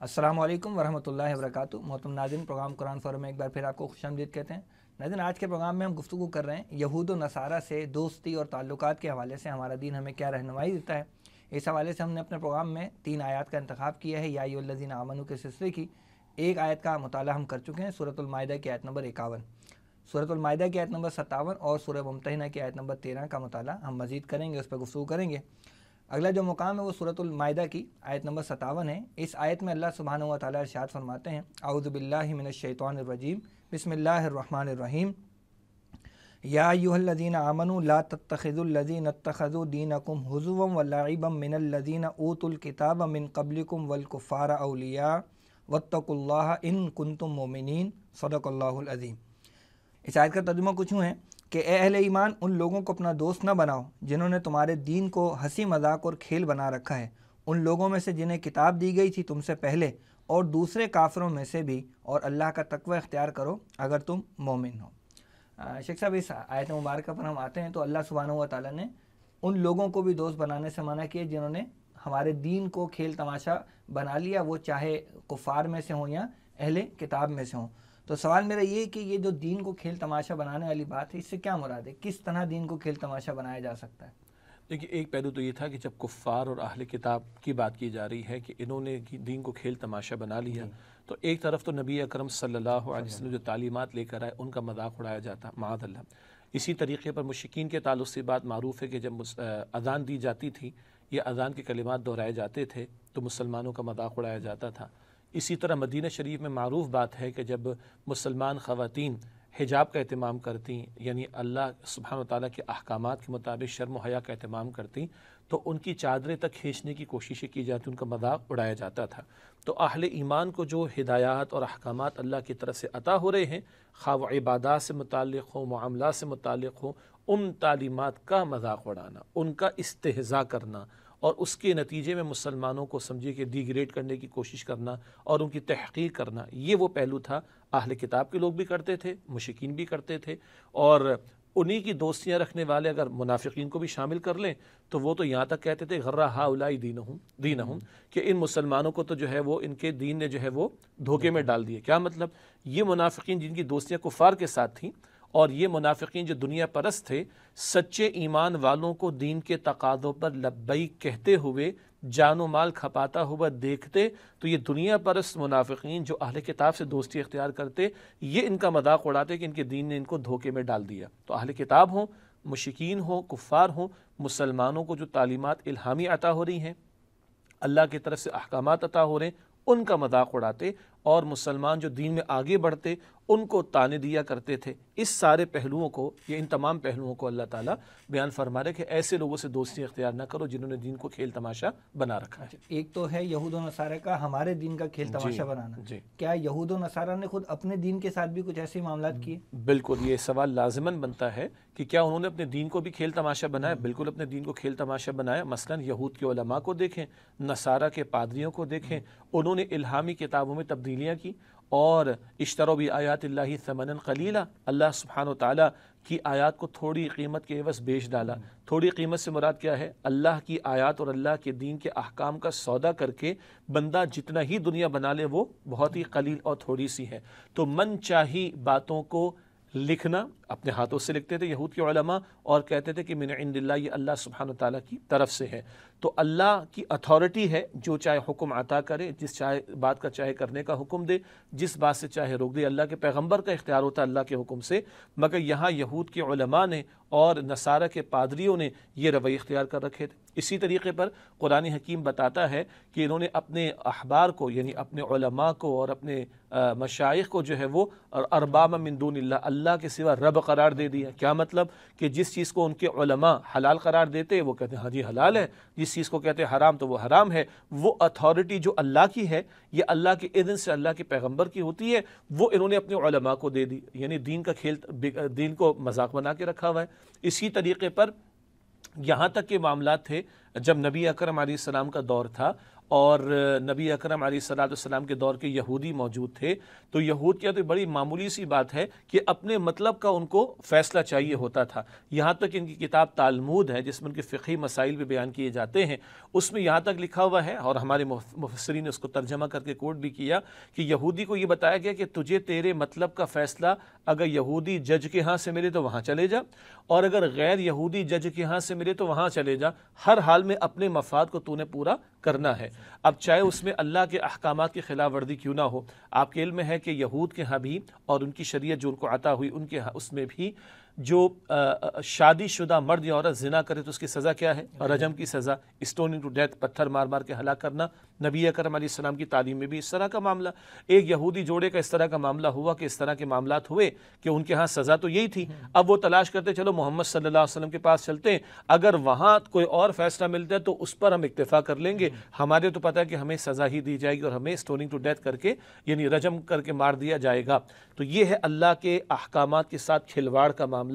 السلام علیکم ورحمۃ اللہ وبرکاتہ۔ محترم ناظرین، پروگرام قرآن فورم میں ایک بار پھر آپ کو خوش آمدید کہتے ہیں۔ ناظرین، آج کے پروگرام میں ہم گفتگو کر رہے ہیں یہود و نصارہ سے دوستی اور تعلقات کے حوالے سے ہمارا دین ہمیں کیا رہنمائی دیتا ہے۔ اس حوالے سے ہم نے اپنے پروگرام میں 3 آیات کا انتخاب کیا ہے، یا ایھا الذین آمنوا کے سلسلے کی۔ ایک آیت کا مطالعہ ہم کر چکے ہیں، سورۃ المائدہ کی آیت نمبر 51، سورۃ المائدہ کی آیت نمبر 57 اور سورہ ممتحنہ کی آیت نمبر 13 کا مطالعہ ہم مزید کریں گے، اس پر گفتگو کریں گے۔ اگلا جو مقام ہے وہ سورۃ المائدہ کی آیت نمبر 57 ہے۔ اس آیت میں اللہ سبحانہ و تعالیٰ ارشاد فرماتے ہیں، اعوذ باللہ من الشیطان الرجیم، بسم اللہ الرحمن الرحیم، یا ایھا الذین آمنوا لا تتخذوا الذین اتخذوا دینکم ھزوا ولعبا من الذین اوتوا الکتاب من قبلکم والکفار اولیاء واتقوا اللہ ان کنتم مؤمنین، صدق اللہ العظیم۔ اس آیت کا ترجمہ کچھ یوں ہے کہ اے اہل ایمان، ان لوگوں کو اپنا دوست نہ بناؤ جنہوں نے تمہارے دین کو ہنسی مذاق اور کھیل بنا رکھا ہے، ان لوگوں میں سے جنہیں کتاب دی گئی تھی تم سے پہلے، اور دوسرے کافروں میں سے بھی، اور اللہ کا تقوی اختیار کرو اگر تم مومن ہو۔ شیخ صاحب، اس آیت مبارکہ پر ہم آتے ہیں تو اللہ سبحانہ و تعالیٰ نے ان لوگوں کو بھی دوست بنانے سے منع کیا جنہوں نے ہمارے دین کو کھیل تماشا بنا لیا، وہ چاہے کفار میں سے ہوں یا اہل کتاب میں سے ہوں۔ تو سوال میرا یہ ہے کہ یہ جو دین کو کھیل تماشا بنانے والی بات ہے، اس سے کیا مراد ہے؟ کس طرح دین کو کھیل تماشا بنایا جا سکتا ہے؟ دیکھیے، ایک پہلو تو یہ تھا کہ جب کفار اور اہل کتاب کی بات کی جا رہی ہے کہ انہوں نے دین کو کھیل تماشا بنا لیا، تو ایک طرف تو نبی اکرم صلی اللہ علیہ وسلم جو تعلیمات لے کر آئے ان کا مذاق اڑایا جاتا، معاذ اللہ۔ اسی طریقے پر مشرکین کے تعلق سے بات معروف ہے کہ جب اذان دی جاتی تھی یا اذان کے کلمات دہرائے جاتے تھے تو مسلمانوں کا مذاق اڑایا جاتا تھا۔ اسی طرح مدینہ شریف میں معروف بات ہے کہ جب مسلمان خواتین حجاب کا اہتمام کرتی، یعنی اللہ سبحانہ وتعالیٰ کے احکامات کے مطابق شرم و حیا کا اہتمام کرتی، تو ان کی چادریں تک کھینچنے کی کوششیں کی جاتی، ان کا مذاق اڑایا جاتا تھا۔ تو اہل ایمان کو جو ہدایات اور احکامات اللہ کی طرف سے عطا ہو رہے ہیں، خواہ وہ عبادات سے متعلق ہوں، معاملات سے متعلق ہوں، ان تعلیمات کا مذاق اڑانا، ان کا استہزاء کرنا، اور اس کے نتیجے میں مسلمانوں کو سمجھے کہ ڈیگریڈ کرنے کی کوشش کرنا اور ان کی تحقیر کرنا، یہ وہ پہلو تھا۔ اہل کتاب کے لوگ بھی کرتے تھے، مشرکین بھی کرتے تھے، اور انہی کی دوستیاں رکھنے والے اگر منافقین کو بھی شامل کر لیں تو وہ تو یہاں تک کہتے تھے غرہ ہؤلاء دینہم، کہ ان مسلمانوں کو تو جو ہے وہ ان کے دین نے جو ہے وہ دھوکے میں ڈال دیے۔ کیا مطلب؟ یہ منافقین جن کی دوستیاں کفار کے ساتھ تھیں، اور یہ منافقین جو دنیا پرست تھے، سچے ایمان والوں کو دین کے تقاضوں پر لبیک کہتے ہوئے جان و مال کھپاتا ہوا دیکھتے، تو یہ دنیا پرست منافقین جو اہل کتاب سے دوستی اختیار کرتے، یہ ان کا مذاق اڑاتے کہ ان کے دین نے ان کو دھوکے میں ڈال دیا۔ تو اہل کتاب ہوں، مشرکین ہوں، کفار ہوں، مسلمانوں کو جو تعلیمات الہامی عطا ہو رہی ہیں، اللہ کی طرف سے احکامات عطا ہو رہے ہیں، ان کا مذاق اڑاتے، اور مسلمان جو دین میں آگے بڑھتے ان کو تانے دیا کرتے تھے۔ اس سارے پہلوؤں کو، یہ ان تمام پہلوؤں کو اللہ تعالیٰ بیان فرما رہے کہ ایسے لوگوں سے دوستی اختیار نہ کرو جنہوں نے دین کو کھیل تماشا بنا رکھا ہے۔ ایک تو ہے یہود و نصارہ کا ہمارے دین کا کھیل تماشا بنانا، کیا یہود و نصارہ نے خود اپنے دین کے ساتھ بھی کچھ ایسے معاملات کیے؟ بالکل، یہ سوال لازماً بنتا ہے کہ کیا انہوں نے اپنے دین کو بھی کھیل تماشا بنایا؟ بالکل اپنے دین کو کھیل تماشا بنایا۔ مثلاً یہود کے علماء کو دیکھیں، نصارہ کے پادریوں کو دیکھیں، انہوں نے الہامی کتابوں میں تبدیلیاں کی، اور اشتروا بآیات اللہ ثمنا قلیلا، اللہ سبحانہ وتعالیٰ کی آیات کو تھوڑی قیمت کے عوض بیچ ڈالا۔ تھوڑی قیمت سے مراد کیا ہے؟ اللہ کی آیات اور اللہ کے دین کے احکام کا سودا کر کے بندہ جتنا ہی دنیا بنا لے وہ بہت ہی قلیل اور تھوڑی سی ہے۔ تو من چاہی باتوں کو لکھنا اپنے ہاتھوں سے لکھتے تھے یہود کے علماء، اور کہتے تھے کہ من عند اللہ، یہ اللہ سبحانہ وتعالیٰ کی طرف سے ہے۔ تو اللہ کی اتھارٹی ہے، جو چاہے حکم عطا کرے، جس چاہے بات کا چاہے کرنے کا حکم دے، جس بات سے چاہے روک دے۔ اللہ کے پیغمبر کا اختیار ہوتا ہے اللہ کے حکم سے، مگر یہاں یہود کے علماء نے اور نصارہ کے پادریوں نے یہ رویے اختیار کر رکھے تھے۔ اسی طریقے پر قرآن حکیم بتاتا ہے کہ انہوں نے اپنے احبار کو، یعنی اپنے علماء کو اور اپنے مشائخ کو جو ہے وہ ارباب من دون اللہ، اللہ کے سوا رب قرار دے دیا۔ کیا مطلب؟ کہ جس چیز کو ان کے علماء حلال قرار دیتے وہ کہتے ہیں ہاں جی حلال ہے، جس چیز کو کہتے ہیں حرام تو وہ حرام ہے۔ وہ اتھارٹی جو اللہ کی ہے، یہ اللہ کے اذن سے اللہ کے پیغمبر کی ہوتی ہے، وہ انہوں نے اپنے علماء کو دے دی، یعنی دین کا کھیل، دین کو مذاق بنا کے رکھا ہوا ہے۔ اسی طریقے پر یہاں تک کہ معاملات تھے جب نبی اکرم علیہ السلام کا دور تھا اور نبی اکرم علیہ السلام کے دور کے یہودی موجود تھے، تو یہود کیا تو بڑی معمولی سی بات ہے کہ اپنے مطلب کا ان کو فیصلہ چاہیے ہوتا تھا۔ یہاں تک ان کی کتاب تالمود ہے جس میں ان کے فقہی مسائل بھی بیان کیے جاتے ہیں، اس میں یہاں تک لکھا ہوا ہے اور ہمارے مفسرین نے اس کو ترجمہ کر کے کوٹ بھی کیا کہ یہودی کو یہ بتایا گیا کہ تجھے تیرے مطلب کا فیصلہ اگر یہودی جج کے ہاں سے ملے تو وہاں چلے جا، اور اگر غیر یہودی جج کے ہاں سے ملے تو وہاں چلے جا، ہر حال میں اپنے مفاد کو تو نے پورا کرنا ہے۔ اب چاہے اس میں اللہ کے احکامات کی خلاف ورزی کیوں نہ ہو۔ آپ کے علم میں ہے کہ یہود کے ہاں بھی اور ان کی شریعت جو ان کو عطا ہوئی، ان کے ہاں اس میں بھی جو شادی شدہ مرد یا عورت زنا کرے تو اس کی سزا کیا ہے؟ رجم کی سزا، اسٹوننگ ٹو ڈیتھ، پتھر مار مار کے ہلاک کرنا۔ نبی اکرم علیہ السلام کی تعلیم میں بھی اس طرح کا معاملہ، ایک یہودی جوڑے کا اس طرح کا معاملہ ہوا کہ اس طرح کے معاملات ہوئے کہ ان کے ہاں سزا تو یہی تھی۔ اب وہ تلاش کرتے چلو محمد صلی اللہ علیہ وسلم کے پاس چلتے ہیں، اگر وہاں کوئی اور فیصلہ ملتا ہے تو اس پر ہم اکتفا کر لیں گے، ہمارے تو پتہ ہے کہ ہمیں سزا ہی دی جائے گی اور ہمیں اسٹوننگ ٹو ڈیتھ کر کے یعنی رجم کر کے مار دیا جائے گا۔ تو یہ ہے اللہ کے احکامات کے ساتھ کھلواڑ کا معاملہ،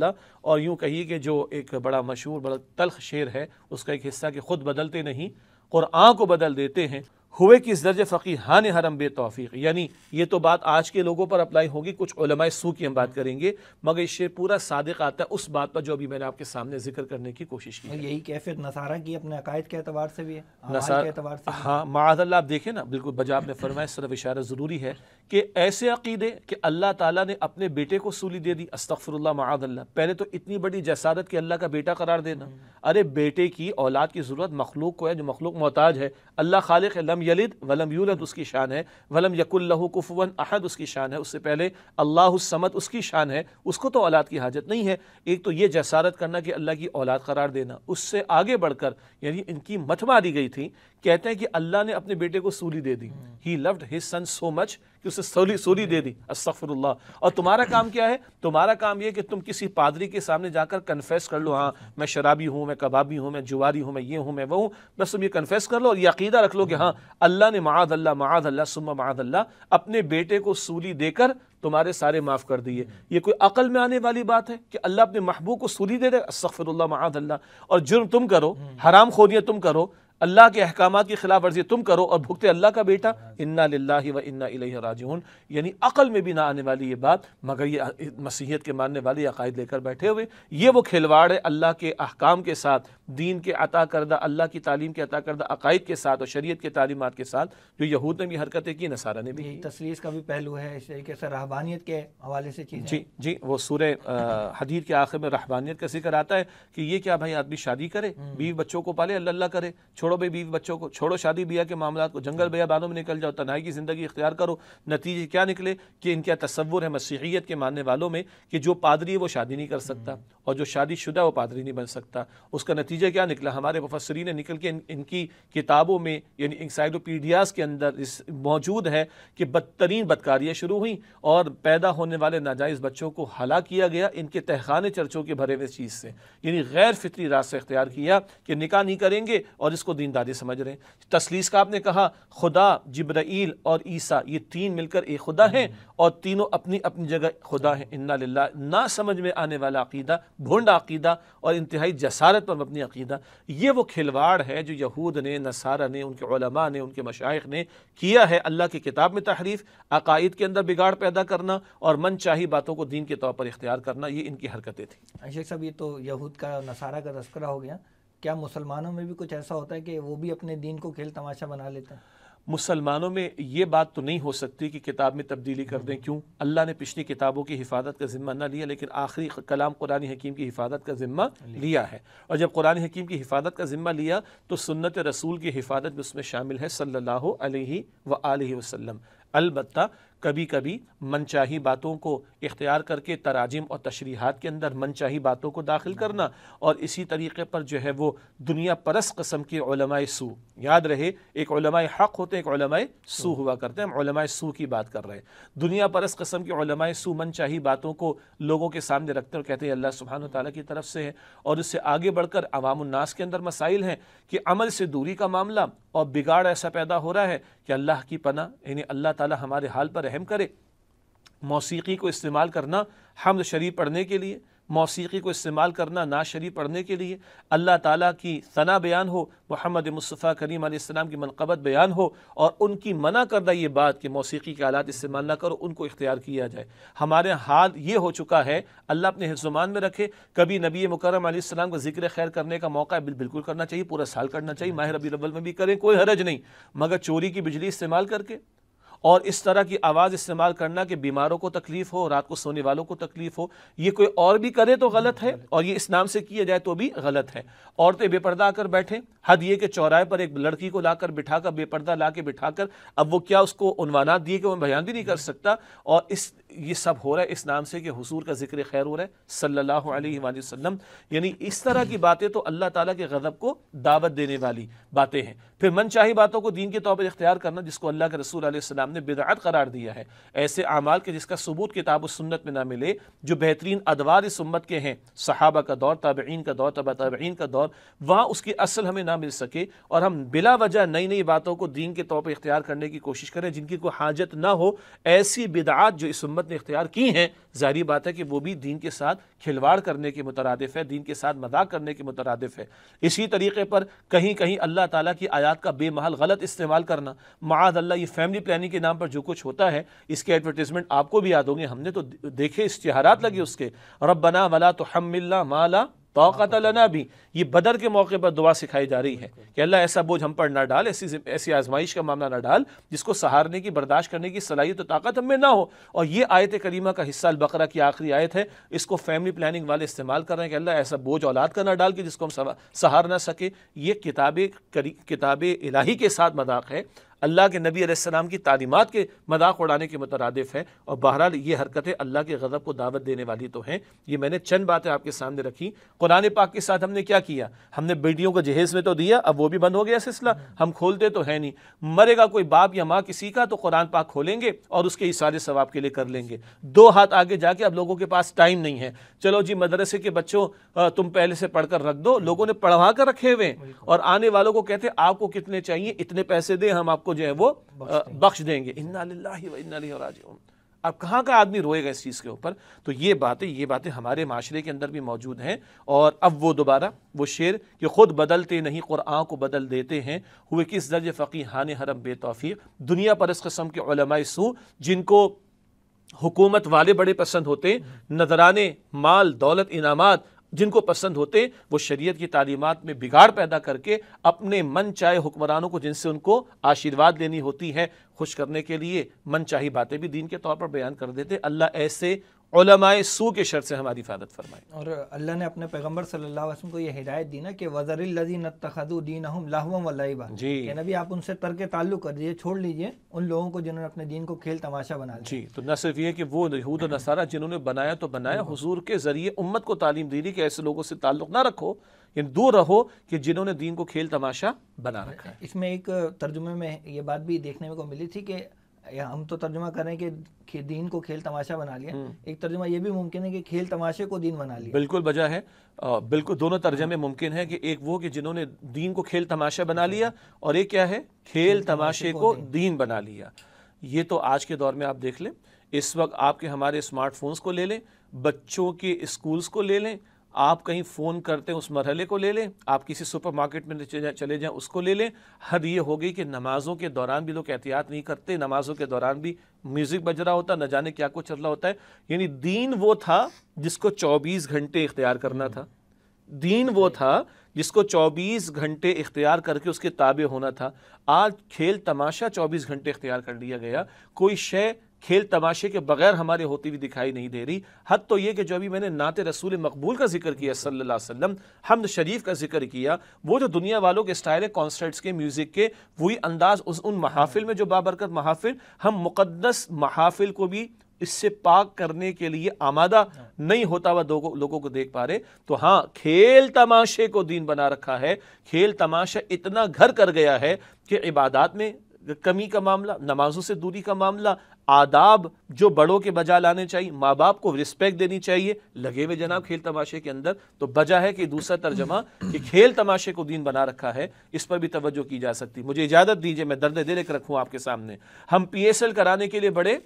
اور یوں کہیے کہ جو ایک بڑا مشہور بڑا تلخ شعر ہے اس کا ایک حصہ کہ خود بدلتے نہیں قرآن کو بدل دیتے ہیں، ہوئے کس درجے فقیہان حرم بے توفیق۔ یعنی یہ تو بات آج کے لوگوں پر اپلائی ہوگی، کچھ علماء سو کی ہم بات کریں گے، مگر یہ شعر پورا صادق آتا ہے اس بات پر جو ابھی میں نے آپ کے سامنے ذکر کرنے کی کوشش کی۔ یہی کیفیت نصارہ کی اپنے عقائد کے اعتبار سے بھی ہے، اعمال کے اعتبار سے بھی۔ ہاں معاذ اللہ، آپ دیکھیں نا، بالکل بجا آپ نے فرمایا، اس طرف اشارہ ضروری ہے کہ ایسے عقیدے کہ اللہ تعالیٰ نے اپنے بیٹے کو سولی دے دی، استغفر اللہ معاذ اللہ۔ پہلے تو اتنی بڑی جسارت کہ اللہ کا بیٹا قرار دینا، ارے بیٹے کی اولاد کی ضرورت مخلوق کو ہے جو مخلوق محتاج ہے، اللہ خالق ہے، لم یلد ولم یولد اس کی شان ہے، ولم یکن لہ کفوا احد اس کی شان ہے، اس سے پہلے اللہ الصمد اس کی شان ہے، اس کو تو اولاد کی حاجت نہیں ہے۔ ایک تو یہ جسارت کرنا کہ اللہ کی اولاد قرار دینا، اس سے آگے بڑھ کر یعنی ان کی مت ماری گئی تھی، کہتے ہیں کہ اللہ نے اپنے بیٹے کو سولی دے دی، ہی لوڈ ہز سن سو مچ کہ اسے سولی دے دی، استغفر اللہ۔ اور تمہارا کام کیا ہے؟ تمہارا کام یہ کہ تم کسی پادری کے سامنے جا کر کنفیس کر لو، ہاں میں شرابی ہوں، میں کبابی ہوں، میں جواری ہوں، میں یہ ہوں، میں وہ ہوں، بس تم یہ کنفیس کر لو اور یہ عقیدہ رکھ لو کہ ہاں اللہ نے معاذ اللہ ثم معاذ اللہ اپنے بیٹے کو سولی دے کر تمہارے سارے معاف کر دیے۔ یہ کوئی عقل میں آنے والی بات ہے کہ اللہ اپنے محبوب کو سولی دے دے؟ استغفر اللہ معاذ اللہ۔ اور جرم تم کرو، حرام خوریاں تم کرو، اللہ کے احکامات کی خلاف ورزی تم کرو اور بھگتے اللہ کا بیٹا، انا للہ و انا الیہ راجعون۔ یعنی عقل میں بھی نہ آنے والی یہ بات، مگر یہ مسیحیت کے ماننے والے عقائد لے کر بیٹھے ہوئے۔ یہ وہ کھلواڑ ہے اللہ کے احکام کے ساتھ، دین کے عطا کردہ، اللہ کی تعلیم کے عطا کردہ عقائد کے ساتھ اور شریعت کے تعلیمات کے ساتھ، جو یہود نے بھی حرکتیں کی، نصارہ نے بھی۔ تسلیس کا بھی پہلو ہے اس طریقے سے، رہبانیت کے حوالے سے چیزیں۔ جی وہ سورہ حدید کے آخر میں رہبانیت کا ذکر آتا ہے کہ یہ کیا بھائی آدمی شادی کرے، بیوی بچوں کو پالے، اللہ اللہ کرے، چھوڑو بھائی بیوی بچوں کو، چھوڑو شادی بیاہ کے معاملات کو، جنگل بیابانوں میں نکل جاؤ، تنہائی کی زندگی اختیار کرو۔ نتیجے کیا نکلے کہ ان کا تصور ہے مسیحیت کے ماننے والوں میں کہ جو پادری ہے وہ شادی نہیں کر سکتا اور جو شادی شدہ وہ پادری نہیں بن سکتا۔ اس کا نتیجہ کیا نکلا؟ ہمارے مفسرین نے نکل کے ان کی کتابوں میں یعنی انسائکلوپیڈیاز کے اندر موجود ہے کہ بدترین بدکاریاں شروع ہوئیں اور پیدا ہونے والے ناجائز بچوں کو ہلاک کیا گیا ان کے تہخانے چرچوں کے بھرے ہوئے چیز سے، یعنی غیر فطری راستہ اختیار کیا کہ نکاح نہیں کریں گے اور اس کو دینداری سمجھ رہے ہیں۔ تسلیس کا آپ نے کہا، خدا، جبرائیل اور عیسیٰ یہ تین مل کر ایک خدا ہیں اور تینوں اپنی اپنی جگہ خدا ہیں۔ انا للہ، نہ سمجھ میں آنے والا عقیدہ، بھونڈ عقیدہ اور انتہائی جسارت پر مبنی عقیدہ، یہ وہ کھلواڑ ہے جو یہود نے، نصارہ نے، ان کے علماء نے، ان کے مشائخ نے کیا ہے۔ اللہ کی کتاب میں تحریف، عقائد کے اندر بگاڑ پیدا کرنا اور من چاہی باتوں کو دین کے طور پر اختیار کرنا، یہ ان کی حرکتیں تھیں۔ شیخ صاحب، یہ تو یہود کا نصارہ کا تذکرہ ہو گیا، کیا مسلمانوں میں بھی کچھ ایسا ہوتا ہے کہ وہ بھی اپنے دین کو کھیل تماشا بنا لیتے ہیں؟ مسلمانوں میں یہ بات تو نہیں ہو سکتی کہ کتاب میں تبدیلی کر دیں. کیوں؟ اللہ نے پچھلی کتابوں کی حفاظت کا ذمہ نہ لیا، لیکن آخری کلام قرآن حکیم کی حفاظت کا ذمہ لیا ہے. اور جب قرآن حکیم کی حفاظت کا ذمہ لیا تو سنت رسول کی حفاظت بھی اس میں شامل ہے صلی اللہ علیہ وآلہ وسلم. البتہ کبھی کبھی من چاہی باتوں کو اختیار کر کے تراجم اور تشریحات کے اندر من چاہی باتوں کو داخل کرنا، اور اسی طریقے پر جو ہے وہ دنیا پرست قسم کے علماء سو، یاد رہے ایک علماء حق ہوتے ہیں، ایک علماء سو ہوا کرتے ہیں. ہم علماء سو کی بات کر رہے ہیں. دنیا پرست قسم کے علماء سو من چاہی باتوں کو لوگوں کے سامنے رکھتے ہیں اور کہتے ہیں اللہ سبحانہ وتعالیٰ کی طرف سے ہے، اور اس سے آگے بڑھ کر عوام الناس کے اندر مسائل ہیں کہ عمل سے دوری کا معاملہ اور بگاڑ ایسا پیدا ہو رہا ہے کہ اللہ کی پناہ، یعنی اللہ تعالیٰ ہمارے حال پر رحم کرے. موسیقی کو استعمال کرنا حمد شریف پڑھنے کے لیے، موسیقی کو استعمال کرنا نعت شریف پڑھنے کے لیے، اللہ تعالیٰ کی ثنا بیان ہو، محمد مصطفیٰ کریم علیہ السلام کی منقبت بیان ہو، اور ان کی منع کردہ یہ بات کہ موسیقی کے آلات استعمال نہ کرو، ان کو اختیار کیا جائے. ہمارے حال یہ ہو چکا ہے، اللہ اپنے حفظ زمان میں رکھے. کبھی نبی مکرم علیہ السلام کا ذکر خیر کرنے کا موقع بالکل کرنا چاہیے، پورا سال کرنا چاہیے، ماہ ربیع الاول میں بھی کریں، کوئی حرج نہیں، مگر چوری کی بجلی استعمال کر کے اور اس طرح کی آواز استعمال کرنا کہ بیماروں کو تکلیف ہو، رات کو سونے والوں کو تکلیف ہو، یہ کوئی اور بھی کرے تو غلط ہے، اور یہ اس نام سے کیا جائے تو بھی غلط ہے. عورتیں بے پردہ آ کر بیٹھیں، حد یہ کہ چوراہے پر ایک لڑکی کو لا کر بٹھا کر، بے پردہ لا کے بٹھا کر، اب وہ کیا اس کو عنوانات دیے کہ وہ بیان بھی نہیں کر سکتا، اور یہ سب ہو رہا ہے اس نام سے کہ حضور کا ذکر خیر ہو رہا ہے صلی اللہ علیہ وآلہ وسلم. یعنی اس طرح کی باتیں تو اللہ تعالیٰ کے غضب کو دعوت دینے والی باتیں ہیں. پھر من چاہی باتوں کو دین کے طور پر اختیار کرنا، جس کو اللہ کے رسول علیہ السلام نے بدعت قرار دیا ہے. ایسے اعمال کے جس کا ثبوت کتاب و سنت میں نہ ملے، جو بہترین ادوار اس امت کے ہیں، صحابہ کا دور، تابعین کا دور، تبع تابعین کا دور، وہاں اس کی اصل ہمیں نہ مل سکے، اور ہم بلا وجہ نئی نئی باتوں کو دین کے طور پر اختیار کرنے کی کوشش کریں جن کی کوئی حاجت نہ ہو. ایسی بدعات جو اس امت نے اختیار کی ہیں، ظاہری بات ہے کہ وہ بھی دین کے ساتھ کھلواڑ کرنے کے مترادف ہے، دین کے ساتھ مذاق کرنے کے مترادف ہے. اسی طریقے پر کہیں کہیں اللہ تعالیٰ کی آیات کا بے محل غلط استعمال کرنا، معاذ اللہ. یہ فیملی پلاننگ کے نام پر جو کچھ ہوتا ہے، اس کے ایڈورٹیزمنٹ آپ کو بھی یاد ہوں گے، ہم نے تو دیکھے، اشتہارات لگے اس کے، ربنا ولا تحملنا ما لا طاقت لنا بھی. یہ بدر کے موقع پر دعا سکھائی جا رہی ہے کہ اللہ ایسا بوجھ ہم پر نہ ڈال، ایسی آزمائش کا معاملہ نہ ڈال جس کو سہارنے کی، برداشت کرنے کی صلاحیت و طاقت ہم میں نہ ہو. اور یہ آیت کریمہ کا حصہ البقرہ کی آخری آیت ہے، اس کو فیملی پلاننگ والے استعمال کر رہے ہیں کہ اللہ ایسا بوجھ اولاد کا نہ ڈال کہ جس کو ہم سہار نہ سکے. یہ کتاب الہی کے ساتھ مذاق ہے، اللہ کے نبی علیہ السلام کی تعلیمات کے مذاق اڑانے کے مترادف ہے، اور بہرحال یہ حرکتیں اللہ کے غضب کو دعوت دینے والی تو ہیں. یہ میں نے چند باتیں آپ کے سامنے رکھی. قرآن پاک کے ساتھ ہم نے کیا کیا؟ ہم نے بیٹیوں کو جہیز میں تو دیا، اب وہ بھی بند ہو گیا سلسلہ، ہم کھولتے تو ہے نہیں. مرے گا کوئی باپ یا ماں کسی کا تو قرآن پاک کھولیں گے اور اس کے ایصال ثواب کے لیے کر لیں گے. 2 ہاتھ آگے جا کے اب لوگوں کے پاس ٹائم نہیں ہے، چلو جی مدرسے کے بچوں تم پہلے سے پڑھ کر رکھ دو. لوگوں نے پڑھوا کر رکھے ہوئے اور آنے والوں کو کہتے آپ کو کتنے چاہیے، اتنے پیسے دیں، ہم آپ کو جو ہے وہ بخش دیں گے. انا للہ و انا الیہ راجعون. اب کہاں کا آدمی روئے گا اس چیز کے اوپر؟ تو یہ باتیں ہمارے معاشرے کے اندر بھی موجود ہیں. اور اب وہ دوبارہ وہ شعر کہ خود بدلتے نہیں قرآن کو بدل دیتے ہیں، ہوئے کس درج فقیہان حرم بے توفیق. دنیا پر اس قسم کے علماء سو جن کو حکومت والے بڑے پسند ہوتے، نذرانے، مال، دولت، انعامات جن کو پسند ہوتے، وہ شریعت کی تعلیمات میں بگاڑ پیدا کر کے اپنے من چاہے حکمرانوں کو، جن سے ان کو آشیرواد لینی ہوتی ہے، خوش کرنے کے لیے من چاہی باتیں بھی دین کے طور پر بیان کر دیتے. اللہ ایسے علماء سو کے شر سے ہماری حفاظت فرمائے. اور اللہ نے اپنے پیغمبر صلی اللہ علیہ وسلم کو یہ ہدایت دی نا کہ وَذَرِ الَّذِينَ اتَّخَذُوا دِينَهُمْ لَهْوًا وَلَعِبًا. کہ نبی آپ ان سے ترک تعلق کر دیجئے، چھوڑ لیجئے ان لوگوں کو جنہوں نے اپنے دین کو کھیل تماشا بنا لیا. جی، تو نہ صرف یہ کہ وہ یہود و نصارہ جنہوں نے بنایا تو بنایا، حضور کے ذریعے امت کو تعلیم دی کہ ایسے لوگوں سے تعلق نہ رکھو، یعنی دور رہو کہ جنہوں نے دین کو کھیل تماشا بنا رکھا ہے. اس میں ایک ترجمے میں یہ بات بھی دیکھنے کو ملی تھی کہ ہم تو ترجمہ کر رہے ہیں کہ دین کو کھیل تماشا بنا لیا، ایک ترجمہ یہ بھی ممکن ہے کہ کھیل تماشے کو دین بنا لیا. بالکل بجا ہے، بالکل دونوں ترجمے ممکن ہے کہ ایک وہ کہ جنہوں نے دین کو کھیل تماشا بنا لیا، اور ایک کیا ہے کھیل تماشے کو دین بنا لیا. یہ تو آج کے دور میں آپ دیکھ لیں، اس وقت آپ کے ہمارے اسمارٹ فونز کو لے لیں، بچوں کے اسکولز کو لے لیں، آپ کہیں فون کرتے ہیں اس مرحلے کو لے لیں، آپ کسی سپر مارکیٹ میں چلے جائیں اس کو لے لیں. حد یہ ہو گئی کہ نمازوں کے دوران بھی لوگ احتیاط نہیں کرتے، نمازوں کے دوران بھی میوزک بج رہا ہوتا، نہ جانے کیا کچھ چل رہا ہوتا ہے. یعنی دین وہ تھا جس کو 24 گھنٹے اختیار کرنا تھا، دین وہ تھا جس کو 24 گھنٹے اختیار کر کے اس کے تابع ہونا تھا، آج کھیل تماشا 24 گھنٹے اختیار کر لیا گیا. کوئی شے کھیل تماشے کے بغیر ہمارے ہوتی ہوئی دکھائی نہیں دے رہی. حد تو یہ کہ جو ابھی میں نے نعت رسول مقبول کا ذکر کیا صلی اللہ علیہ وسلم، حمد شریف کا ذکر کیا، وہ جو دنیا والوں کے سٹائل ہے کانسرٹس کے، میوزک کے، وہی انداز ان محافل میں جو بابرکت محافل، ہم مقدس محافل کو بھی اس سے پاک کرنے کے لیے آمادہ نہیں ہوتا ہوا لوگوں کو دیکھ پا رہے. تو ہاں، کھیل تماشے کو دین بنا رکھا ہے. کھیل تماشا اتنا گھر کر گیا ہے کہ عبادات میں کمی کا معاملہ، نمازوں سے دوری کا معاملہ، آداب جو بڑوں کے بجا لانے چاہیے، ماں باپ کو رسپیکٹ دینی چاہیے، لگے ہوئے جناب کھیل تماشے کے اندر. تو وجہ ہے کہ دوسرا ترجمہ کہ کھیل تماشے کو دین بنا رکھا ہے، اس پر بھی توجہ کی جا سکتی. مجھے اجازت دیجیے میں درد دل ایک رکھوں آپ کے سامنے. ہم PSL کرانے کے لیے بڑے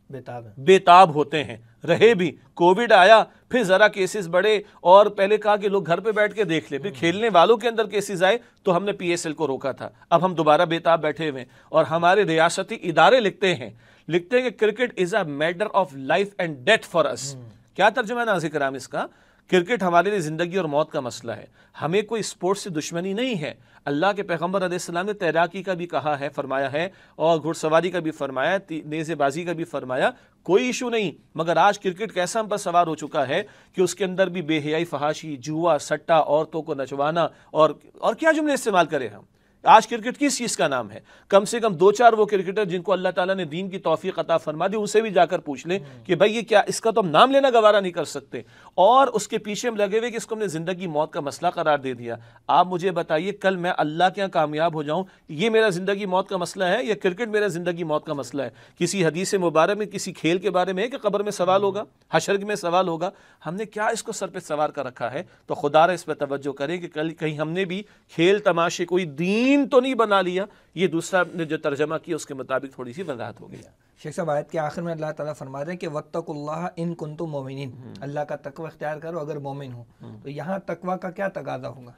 بےتاب ہوتے ہیں، رہے بھی. کووڈ آیا، پھر ذرا کیسز بڑھے، اور پہلے کہا کہ لوگ گھر پہ بیٹھ کے دیکھ لیں، پھر کھیلنے والوں کے اندر کیسز آئے تو ہم نے PSL کو روکا تھا. اب ہم دوبارہ بےتاب بیٹھے ہوئے، اور ہمارے ریاستی ادارے لکھتے ہیں کہ cricket is a matter of life and death for us. کیا ترجمہ ہے ناظرین کرام اس کا؟ کرکٹ ہمارے لیے زندگی اور موت کا مسئلہ ہے. ہمیں کوئی اسپورٹس سے دشمنی نہیں ہے. اللہ کے پیغمبر علیہ السلام نے تیراکی کا بھی کہا ہے، فرمایا ہے، اور گھڑ سواری کا بھی فرمایا، نیزے بازی کا بھی فرمایا، کوئی ایشو نہیں. مگر آج کرکٹ کیسا ہم پر سوار ہو چکا ہے کہ اس کے اندر بھی بے حیائی، فحاشی، جوا، سٹا، عورتوں کو نچوانا، اور کیا جملے استعمال کریں ہم. آج کرکٹ کس چیز کا نام ہے؟ کم سے کم 2-4 وہ کرکٹر جن کو اللہ تعالیٰ نے دین کی توفیق عطا فرما دی، اسے بھی جا کر پوچھ لیں کہ بھائی یہ کیا، اس کا تو ہم نام لینا گوارا نہیں کر سکتے، اور اس کے پیچھے ہم لگے ہوئے کہ اس کو ہم نے زندگی موت کا مسئلہ قرار دے دیا. آپ مجھے بتائیے، کل میں اللہ کے یہاں کامیاب ہو جاؤں، یہ میرا زندگی موت کا مسئلہ ہے یا کرکٹ میرا زندگی موت کا مسئلہ ہے؟ کسی حدیث مبارک میں کسی کھیل کے بارے میں ہے کہ قبر میں سوال ہوگا، حشر میں سوال ہوگا. ہم نے کیا اس کو سر پہ سوار کر رکھا ہے؟ تو خدا را اس پہ توجہ کریں کہ کہیں ہم نے بھی کھیل تماشے کوئی دین تو نہیں بنا لیا. یہ دوسرا نے جو ترجمہ کیا اس کے مطابق تھوڑی سی وضاحت ہو گئی. شیخ صاحب، آیت کے آخر میں اللہ تعالیٰ فرما رہے ہیں کہ واتقوا اللہ ان کنتم مومنین، اللہ کا تقوی اختیار کرو اگر مومن ہو. تو یہاں تقوی کا کیا تقاضا ہوگا؟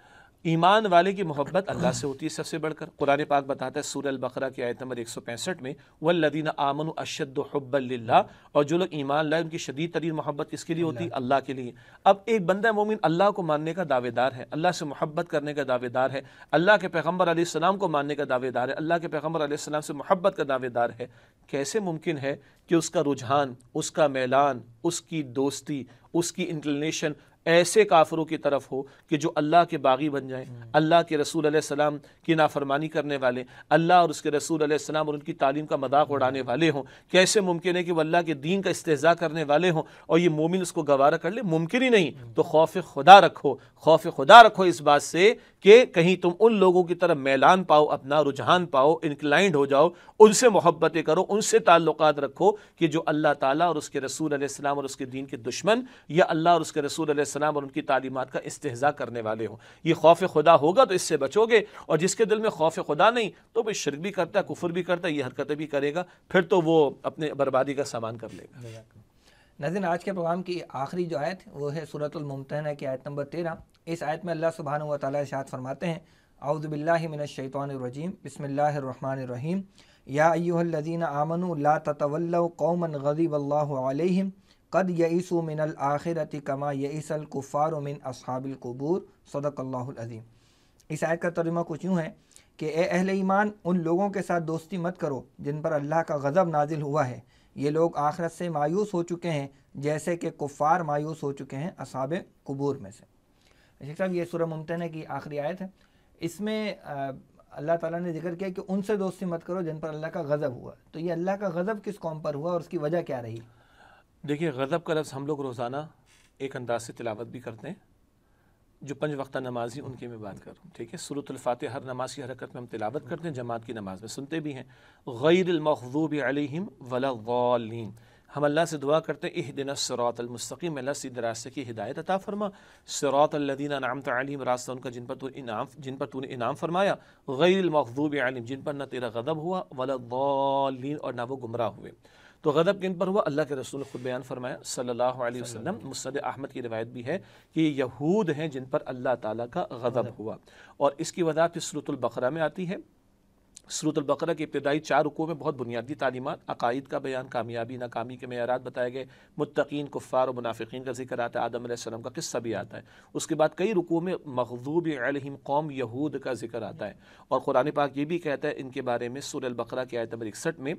ایمان والے کی محبت اللہ سے ہوتی ہے سب سے بڑھ کر. قرآن پاک بتاتا ہے سورہ البقرہ کی آیت نمبر 165 میں، والذین آمنوا اشد حبا للہ، اور جو لوگ ایمان لائے ان کی شدید ترین محبت کس کے لیے ہوتی ہے؟ اللہ کے لیے. اب ایک بندہ مومن اللہ کو ماننے کا دعوے دار ہے، اللہ سے محبت کرنے کا دعوے دار ہے، اللہ کے پیغمبر علیہ السلام کو ماننے کا دعوے دار ہے، اللہ کے پیغمبر علیہ السلام سے محبت کا دعوے دار ہے. کیسے ممکن ہے کہ اس کا رجحان، اس کا میلان، اس کی دوستی، اس کی انکلینیشن ایسے کافروں کی طرف ہو کہ جو اللہ کے باغی بن جائیں، اللہ کے رسول علیہ السلام کی نافرمانی کرنے والے، اللہ اور اس کے رسول علیہ السلام اور ان کی تعلیم کا مذاق اڑانے والے ہوں؟ کیسے ممکن ہے کہ وہ اللہ کے دین کا استہزاء کرنے والے ہوں اور یہ مومن اس کو گوارا کر لے؟ ممکن ہی نہیں. تو خوف خدا رکھو اس بات سے کہ کہیں تم ان لوگوں کی طرف میلان پاؤ، اپنا رجحان پاؤ، انکلائنڈ ہو جاؤ، ان سے محبتیں کرو، ان سے تعلقات رکھو کہ جو اللہ تعالیٰ اور اس کے رسول علیہ السلام اور اس کے دین کے دشمن، یا اللہ اور اس کے رسول علیہ السلام اور ان کی تعلیمات کا استہزاء کرنے والے ہوں. یہ خوف خدا ہوگا تو اس سے بچو گے. اور جس کے دل میں خوف خدا نہیں تو وہ شرک بھی کرتا ہے، کفر بھی کرتا ہے، یہ حرکتیں بھی کرے گا، پھر تو وہ اپنے بربادی کا سامان کر لے گا. ناظرین، آج کے پروگرام کی آخری جو آیت وہ ہے سورۃ الممتحنہ کی آیت نمبر 13. اس آیت میں اللہ سبحانہ و تعالیٰ ارشاد فرماتے ہیں، اعوذ باللہ من الشیطان الرجیم، بسم اللہ الرحمن الرحیم، یا ایھا الذین آمنوا لا تتولوا قوما غضب اللہ علیہم قد یئسوا من الآخرۃ کما یئس الکفار من اصحاب القبور، صدق اللہ العظیم. اس آیت کا ترجمہ کچھ یوں ہے کہ اے اہل ایمان، ان لوگوں کے ساتھ دوستی مت کرو جن پر اللہ کا غضب نازل ہوا ہے. یہ لوگ آخرت سے مایوس ہو چکے ہیں جیسے کہ کفار مایوس ہو چکے ہیں اصحاب قبور میں سے. شیخ صاحب، یہ سورہ ممتحنہ کی آخری آیت ہے. اس میں اللہ تعالیٰ نے ذکر کیا کہ ان سے دوستی مت کرو جن پر اللہ کا غضب ہوا. تو یہ اللہ کا غضب کس قوم پر ہوا اور اس کی وجہ کیا رہی؟ دیکھیے، غضب کا لفظ ہم لوگ روزانہ ایک انداز سے تلاوت بھی کرتے ہیں. جو 5 وقتہ نمازی ان کی میں بات کر رہا ہوں، ٹھیک ہے. سورۃ الفاتحہ ہر نماز کی حرکت میں ہم تلاوت کرتے ہیں، جماعت کی نماز میں سنتے بھی ہیں. غیر المغضوب علیہم ولا الضالین، ہم اللہ سے دعا کرتے ہیں اہدنا الصراط المستقیم، اللہ سیدھے راستے کی ہدایت عطا فرما. صراط الذین انعمت علیہم، راستہ ان کا جن پر تو نے انعام فرمایا. غیر المغضوب علیہم، جن پر نہ تیرا غضب ہوا، ولا الضالین، اور نہ وہ گمراہ ہوئے. تو غضب کن پر ہوا؟ اللہ کے رسول نے خود بیان فرمایا صلی اللہ علیہ وسلم. مسند احمد کی روایت بھی ہے کہ یہ یہود ہیں جن پر اللہ تعالیٰ کا غضب ہوا. اور اس کی وضاحت سورۃ البقرہ میں آتی ہے. سورۃ البقرہ کے ابتدائی 4 رکوع میں بہت بنیادی تعلیمات، عقائد کا بیان، کامیابی ناکامی کے معیارات بتائے گئے، متقین، کفار اور منافقین کا ذکر آتا ہے، آدم علیہ السلام کا قصہ بھی آتا ہے۔ اس کے بعد کئی رکوع میں مغضوب علیہم قوم یہود کا ذکر آتا ہے، اور قرآن پاک یہ بھی کہتا ہے ان کے بارے میں سورہ البقرہ کی آیت نمبر 61 میں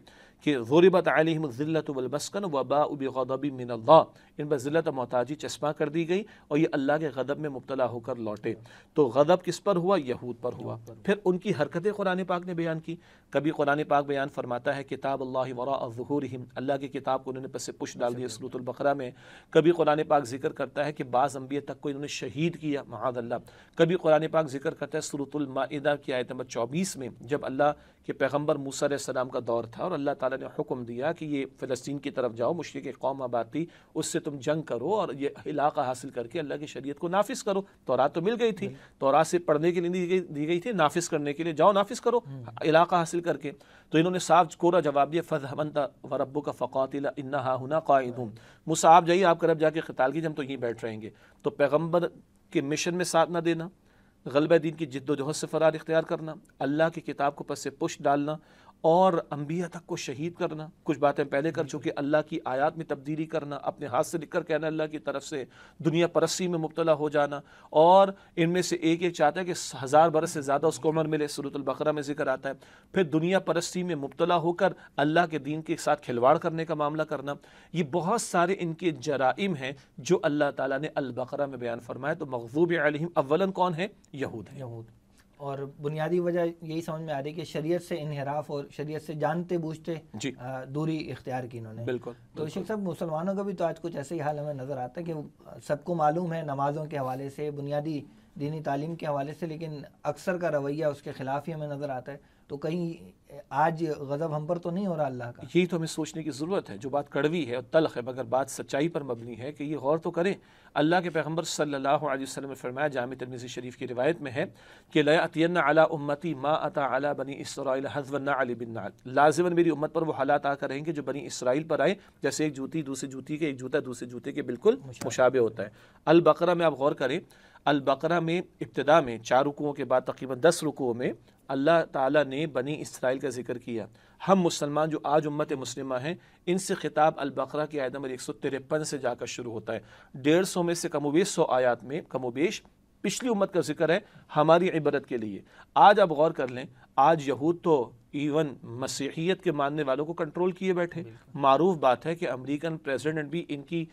کہ ضربت علیہم الذلۃ والمسکن وباءوا بغضب من اللہ، ان پر ذلت و محتاجی چسپاں کر دی گئی اور یہ اللہ کے غضب میں مبتلا ہو کر لوٹے۔ تو غضب کس پر ہوا؟ یہود پر ہوا۔ پھر ان کی حرکتیں قرآن پاک نے بیان کی۔ کبھی قرآن پاک بیان فرماتا ہے کتاب اللہ وراء ظہورہم، اللہ کی کتاب کو انہوں نے پس سے پش ڈال دیا سورۃ البقرہ میں۔ کبھی قرآن پاک ذکر کرتا ہے کہ بعض انبیاء تک کو انہوں نے شہید کیا، معاذ اللہ۔ کبھی قرآن پاک ذکر کرتا ہے سورۃ المائدہ کی آیت نمبر 24 میں، جب اللہ کے پیغمبر موسیٰ علیہ السلام کا دور تھا اور اللہ تعالیٰ نے حکم دیا کہ یہ فلسطین کی طرف جاؤ، مشرک قوم آباد تھی، اس سے تم جنگ کرو اور یہ علاقہ حاصل کر کے اللہ کی شریعت کو نافذ کرو۔ تورات تو مل گئی تھی، تورات سے پڑھنے کے لیے دی گئی تھی، نافذ کرنے کے لیے جاؤ نافذ کرو علاقہ حاصل کر کے۔ تو انہوں نے صاف کورا جواب دیا فَاذْهَبْ أَنْتَ وَرَبُّكَ فَقَاتِلَا إِنَّا هَاهُنَا قَاعِدُونَ، موسیٰ آپ جائیے، آپ کا رب جا کے قتال کیجیے، ہم تو یہیں بیٹھ رہیں گے۔ تو پیغمبر کے مشن میں ساتھ نہ دینا، غلبہ دین کی جد و جہد سے فرار اختیار کرنا، اللہ کی کتاب کو پس سے پش ڈالنا اور انبیاء تک کو شہید کرنا، کچھ باتیں پہلے کر چکے، اللہ کی آیات میں تبدیلی کرنا، اپنے ہاتھ سے لکھ کر کہنا اللہ کی طرف سے، دنیا پرستی میں مبتلا ہو جانا، اور ان میں سے ایک چاہتا ہے کہ 1000 برس سے زیادہ اس کو عمر ملے، سورۃ البقرہ میں ذکر آتا ہے۔ پھر دنیا پرستی میں مبتلا ہو کر اللہ کے دین کے ساتھ کھلواڑ کرنے کا معاملہ کرنا، یہ بہت سارے ان کے جرائم ہیں جو اللہ تعالیٰ نے البقرہ میں بیان فرمایا۔ تو مغضوب علیہم اولاً کون ہے؟ یہود ہیں۔ اور بنیادی وجہ یہی سمجھ میں آ رہی ہے کہ شریعت سے انحراف اور شریعت سے جانتے بوجھتے دوری اختیار کی انہوں نے۔ بالکل۔ تو شیخ صاحب مسلمانوں کا بھی تو آج کچھ ایسے ہی حال ہمیں نظر آتا ہے کہ سب کو معلوم ہے نمازوں کے حوالے سے، بنیادی دینی تعلیم کے حوالے سے، لیکن اکثر کا رویہ اس کے خلاف ہی ہمیں نظر آتا ہے۔ تو کہیں آج غضب ہم پر تو نہیں ہو رہا اللہ کا؟ یہی تو ہمیں سوچنے کی ضرورت ہے۔ جو بات کڑوی ہے اور تلخ ہے مگر بات سچائی پر مبنی ہے کہ یہ غور تو کریں۔ اللہ کے پیغمبر صلی اللہ علیہ وسلم نے فرمایا، جامع ترمذی شریف کی روایت میں ہے کہ لَيَأْتِيَنَّ عَلَىٰ أُمَّتِي مَا أَتَىٰ عَلَىٰ بَنِي إِسْرَائِيلَ حَذْوَ النَّعْلِ بِالنَّعْلِ، لازماً میری امت پر وہ حالات آ کر رہیں گے جو بنی اسرائیل پر آئے، جیسے ایک جوتی دوسری جوتی کے، ایک جوتا دوسرے جوتے کے بالکل مشابہ ہوتا ہے۔ البقرہ میں آپ غور کریں، البقرہ میں ابتدا میں 4 رکوعوں کے بعد تقریباً 10 رکوعوں میں اللہ تعالیٰ نے بنی اسرائیل کا ذکر کیا۔ ہم مسلمان جو آج امت مسلمہ ہیں، ان سے خطاب البقرہ کی آیت نمبر 153 سے جا کر شروع ہوتا ہے۔ 150 میں سے کم و بیش 100 آیات میں کم و بیش پچھلی امت کا ذکر ہے ہماری عبرت کے لیے۔ آج آپ غور کر لیں، آج یہود تو ایون مسیحیت کے ماننے والوں کو کنٹرول کیے بیٹھے۔ معروف بات ہے کہ امریکن پریزیڈنٹ بھی ان کی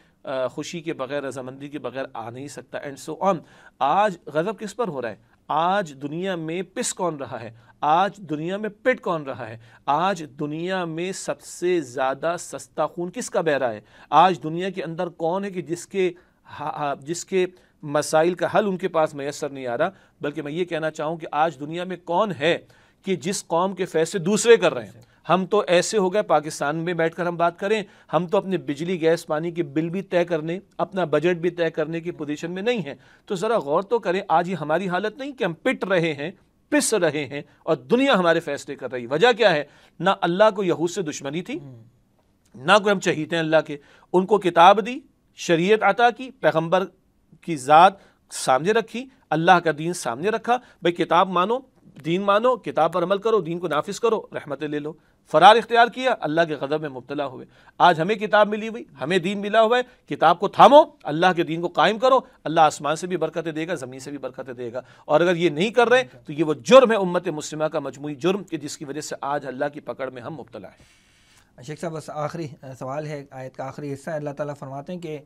خوشی کے بغیر، رضامندی کے بغیر آ نہیں سکتا، اینڈ سو آن۔ آج غضب کس پر ہو رہا ہے؟ آج دنیا میں پس کون رہا ہے؟ آج دنیا میں پٹ کون رہا ہے؟ آج دنیا میں سب سے زیادہ سستا خون کس کا بہہ رہا ہے؟ آج دنیا کے اندر کون ہے کہ جس کے مسائل کا حل ان کے پاس میسر نہیں آ رہا؟ بلکہ میں یہ کہنا چاہوں کہ آج دنیا میں کون ہے کہ جس قوم کے فیصلے دوسرے کر رہے ہیں؟ ہم تو ایسے ہو گئے، پاکستان میں بیٹھ کر ہم بات کریں، ہم تو اپنے بجلی گیس پانی کے بل بھی طے کرنے، اپنا بجٹ بھی طے کرنے کی پوزیشن میں نہیں ہیں۔ تو ذرا غور تو کریں، آج یہ ہماری حالت نہیں کہ ہم پٹ رہے ہیں، پس رہے ہیں اور دنیا ہمارے فیصلے کر رہی۔ وجہ کیا ہے؟ نہ اللہ کو یہود سے دشمنی تھی، نہ کوئی ہم چہیتے ہیں اللہ کے، ان کو کتاب دی، شریعت عطا کی، پیغمبر کی ذات سامنے رکھی، اللہ کا دین سامنے رکھا، بھئی کتاب مانو، دین مانو، کتاب پر عمل کرو، دین کو نافذ کرو، رحمتیں لے لو۔ فرار اختیار کیا، اللہ کے غضب میں مبتلا ہوئے۔ آج ہمیں کتاب ملی ہوئی، ہمیں دین ملا ہوا ہے، کتاب کو تھامو، اللہ کے دین کو قائم کرو، اللہ آسمان سے بھی برکتیں دے گا، زمین سے بھی برکتیں دے گا۔ اور اگر یہ نہیں کر رہے تو یہ وہ جرم ہے امت مسلمہ کا مجموعی جرم کہ جس کی وجہ سے آج اللہ کی پکڑ میں ہم مبتلا ہیں۔ شیخ صاحب بس آخری سوال ہے، آیت کا آخری حصہ ہے۔ اللہ تعالیٰ فرماتے ہیں کہ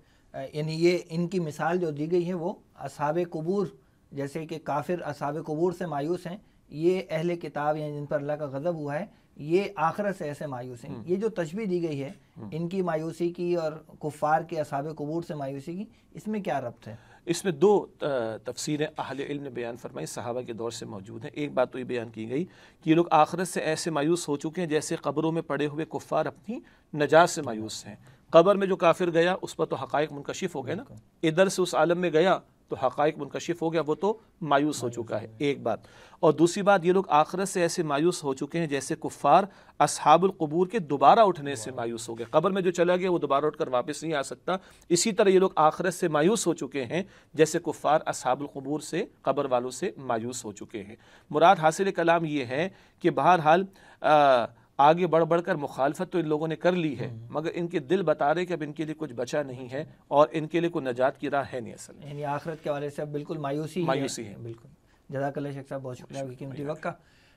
یعنی یہ ان کی مثال جو دی گئی ہے وہ اصحاب قبور، جیسے کہ کافر اصحاب قبور سے مایوس ہیں، یہ اہل کتاب یعنی جن پر اللہ کا غضب ہوا ہے یہ آخرت سے ایسے مایوس ہیں۔ یہ جو تشبیہ دی گئی ہے ان کی مایوسی کی اور کفار کے اصحاب قبور سے مایوسی کی، اس میں کیا ربط ہے؟ اس میں 2 تفسیریں اہل علم نے بیان فرمائی، صحابہ کے دور سے موجود ہیں۔ ایک بات تو یہ بیان کی گئی کہ یہ لوگ آخرت سے ایسے مایوس ہو چکے ہیں جیسے قبروں میں پڑے ہوئے کفار اپنی نجات سے مایوس ہیں۔ قبر میں جو کافر گیا اس پر تو حقائق منکشف ہو گئے نا، ادھر سے اس عالم میں گیا تو حقائق منکشف ہو گیا، وہ تو مایوس ہو چکا ہے، ایک بات۔ اور دوسری بات، یہ لوگ آخرت سے ایسے مایوس ہو چکے ہیں جیسے کفار اصحاب القبور کے دوبارہ اٹھنے سے مایوس ہو گئے۔ قبر میں جو چلا گیا وہ دوبارہ اٹھ کر واپس نہیں آ سکتا، اسی طرح یہ لوگ آخرت سے مایوس ہو چکے ہیں جیسے کفار اصحاب القبور سے، قبر والوں سے مایوس ہو چکے ہیں۔ مراد حاصل کلام یہ ہے کہ بہرحال آگے بڑھ بڑھ کر مخالفت تو ان لوگوں نے کر لی ہے، مگر ان کے دل بتا رہے کہ اب ان کے لیے کچھ بچا نہیں ہے اور ان کے لیے کوئی نجات کی راہ ہے نہیں اصل میں، یعنی آخرت کے حوالے سے اب بالکل مایوسی ہے۔ بالکل۔ جزاک اللہ شیخ صاحب، بہت شکریہ آپ کی قیمتی وقت کا۔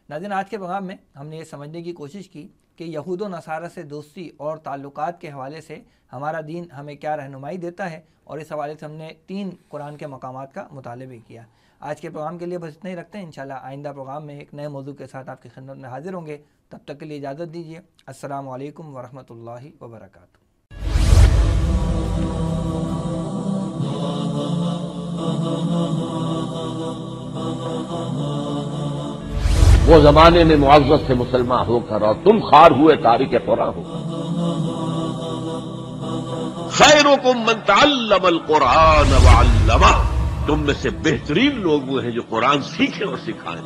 ناظرین، آج کے پروگرام میں ہم نے یہ سمجھنے کی کوشش کی کہ یہود و نصارہ سے دوستی اور تعلقات کے حوالے سے ہمارا دین ہمیں کیا رہنمائی دیتا ہے، اور اس حوالے سے ہم نے 3 قرآن کے مقامات کا مطالعہ بھی کیا۔ آج کے پروگرام کے لیے بس اتنا ہی رکھتے ہیں، انشاءاللہ آئندہ پروگرام میں ایک نئے موضوع کے ساتھ آپ کی خدمت میں حاضر ہوں گے۔ تب تک کے لیے اجازت دیجیے۔ السلام علیکم ورحمۃ اللہ وبرکاتہ۔ وہ زمانے میں معزز سے مسلمان ہو کر اور تم خار ہوئے تارک قرآن ہو۔ خیرکم من تعلم القرآن وعلمہ، تم میں سے بہترین لوگ وہ ہیں جو قرآن سیکھیں اور سکھائیں۔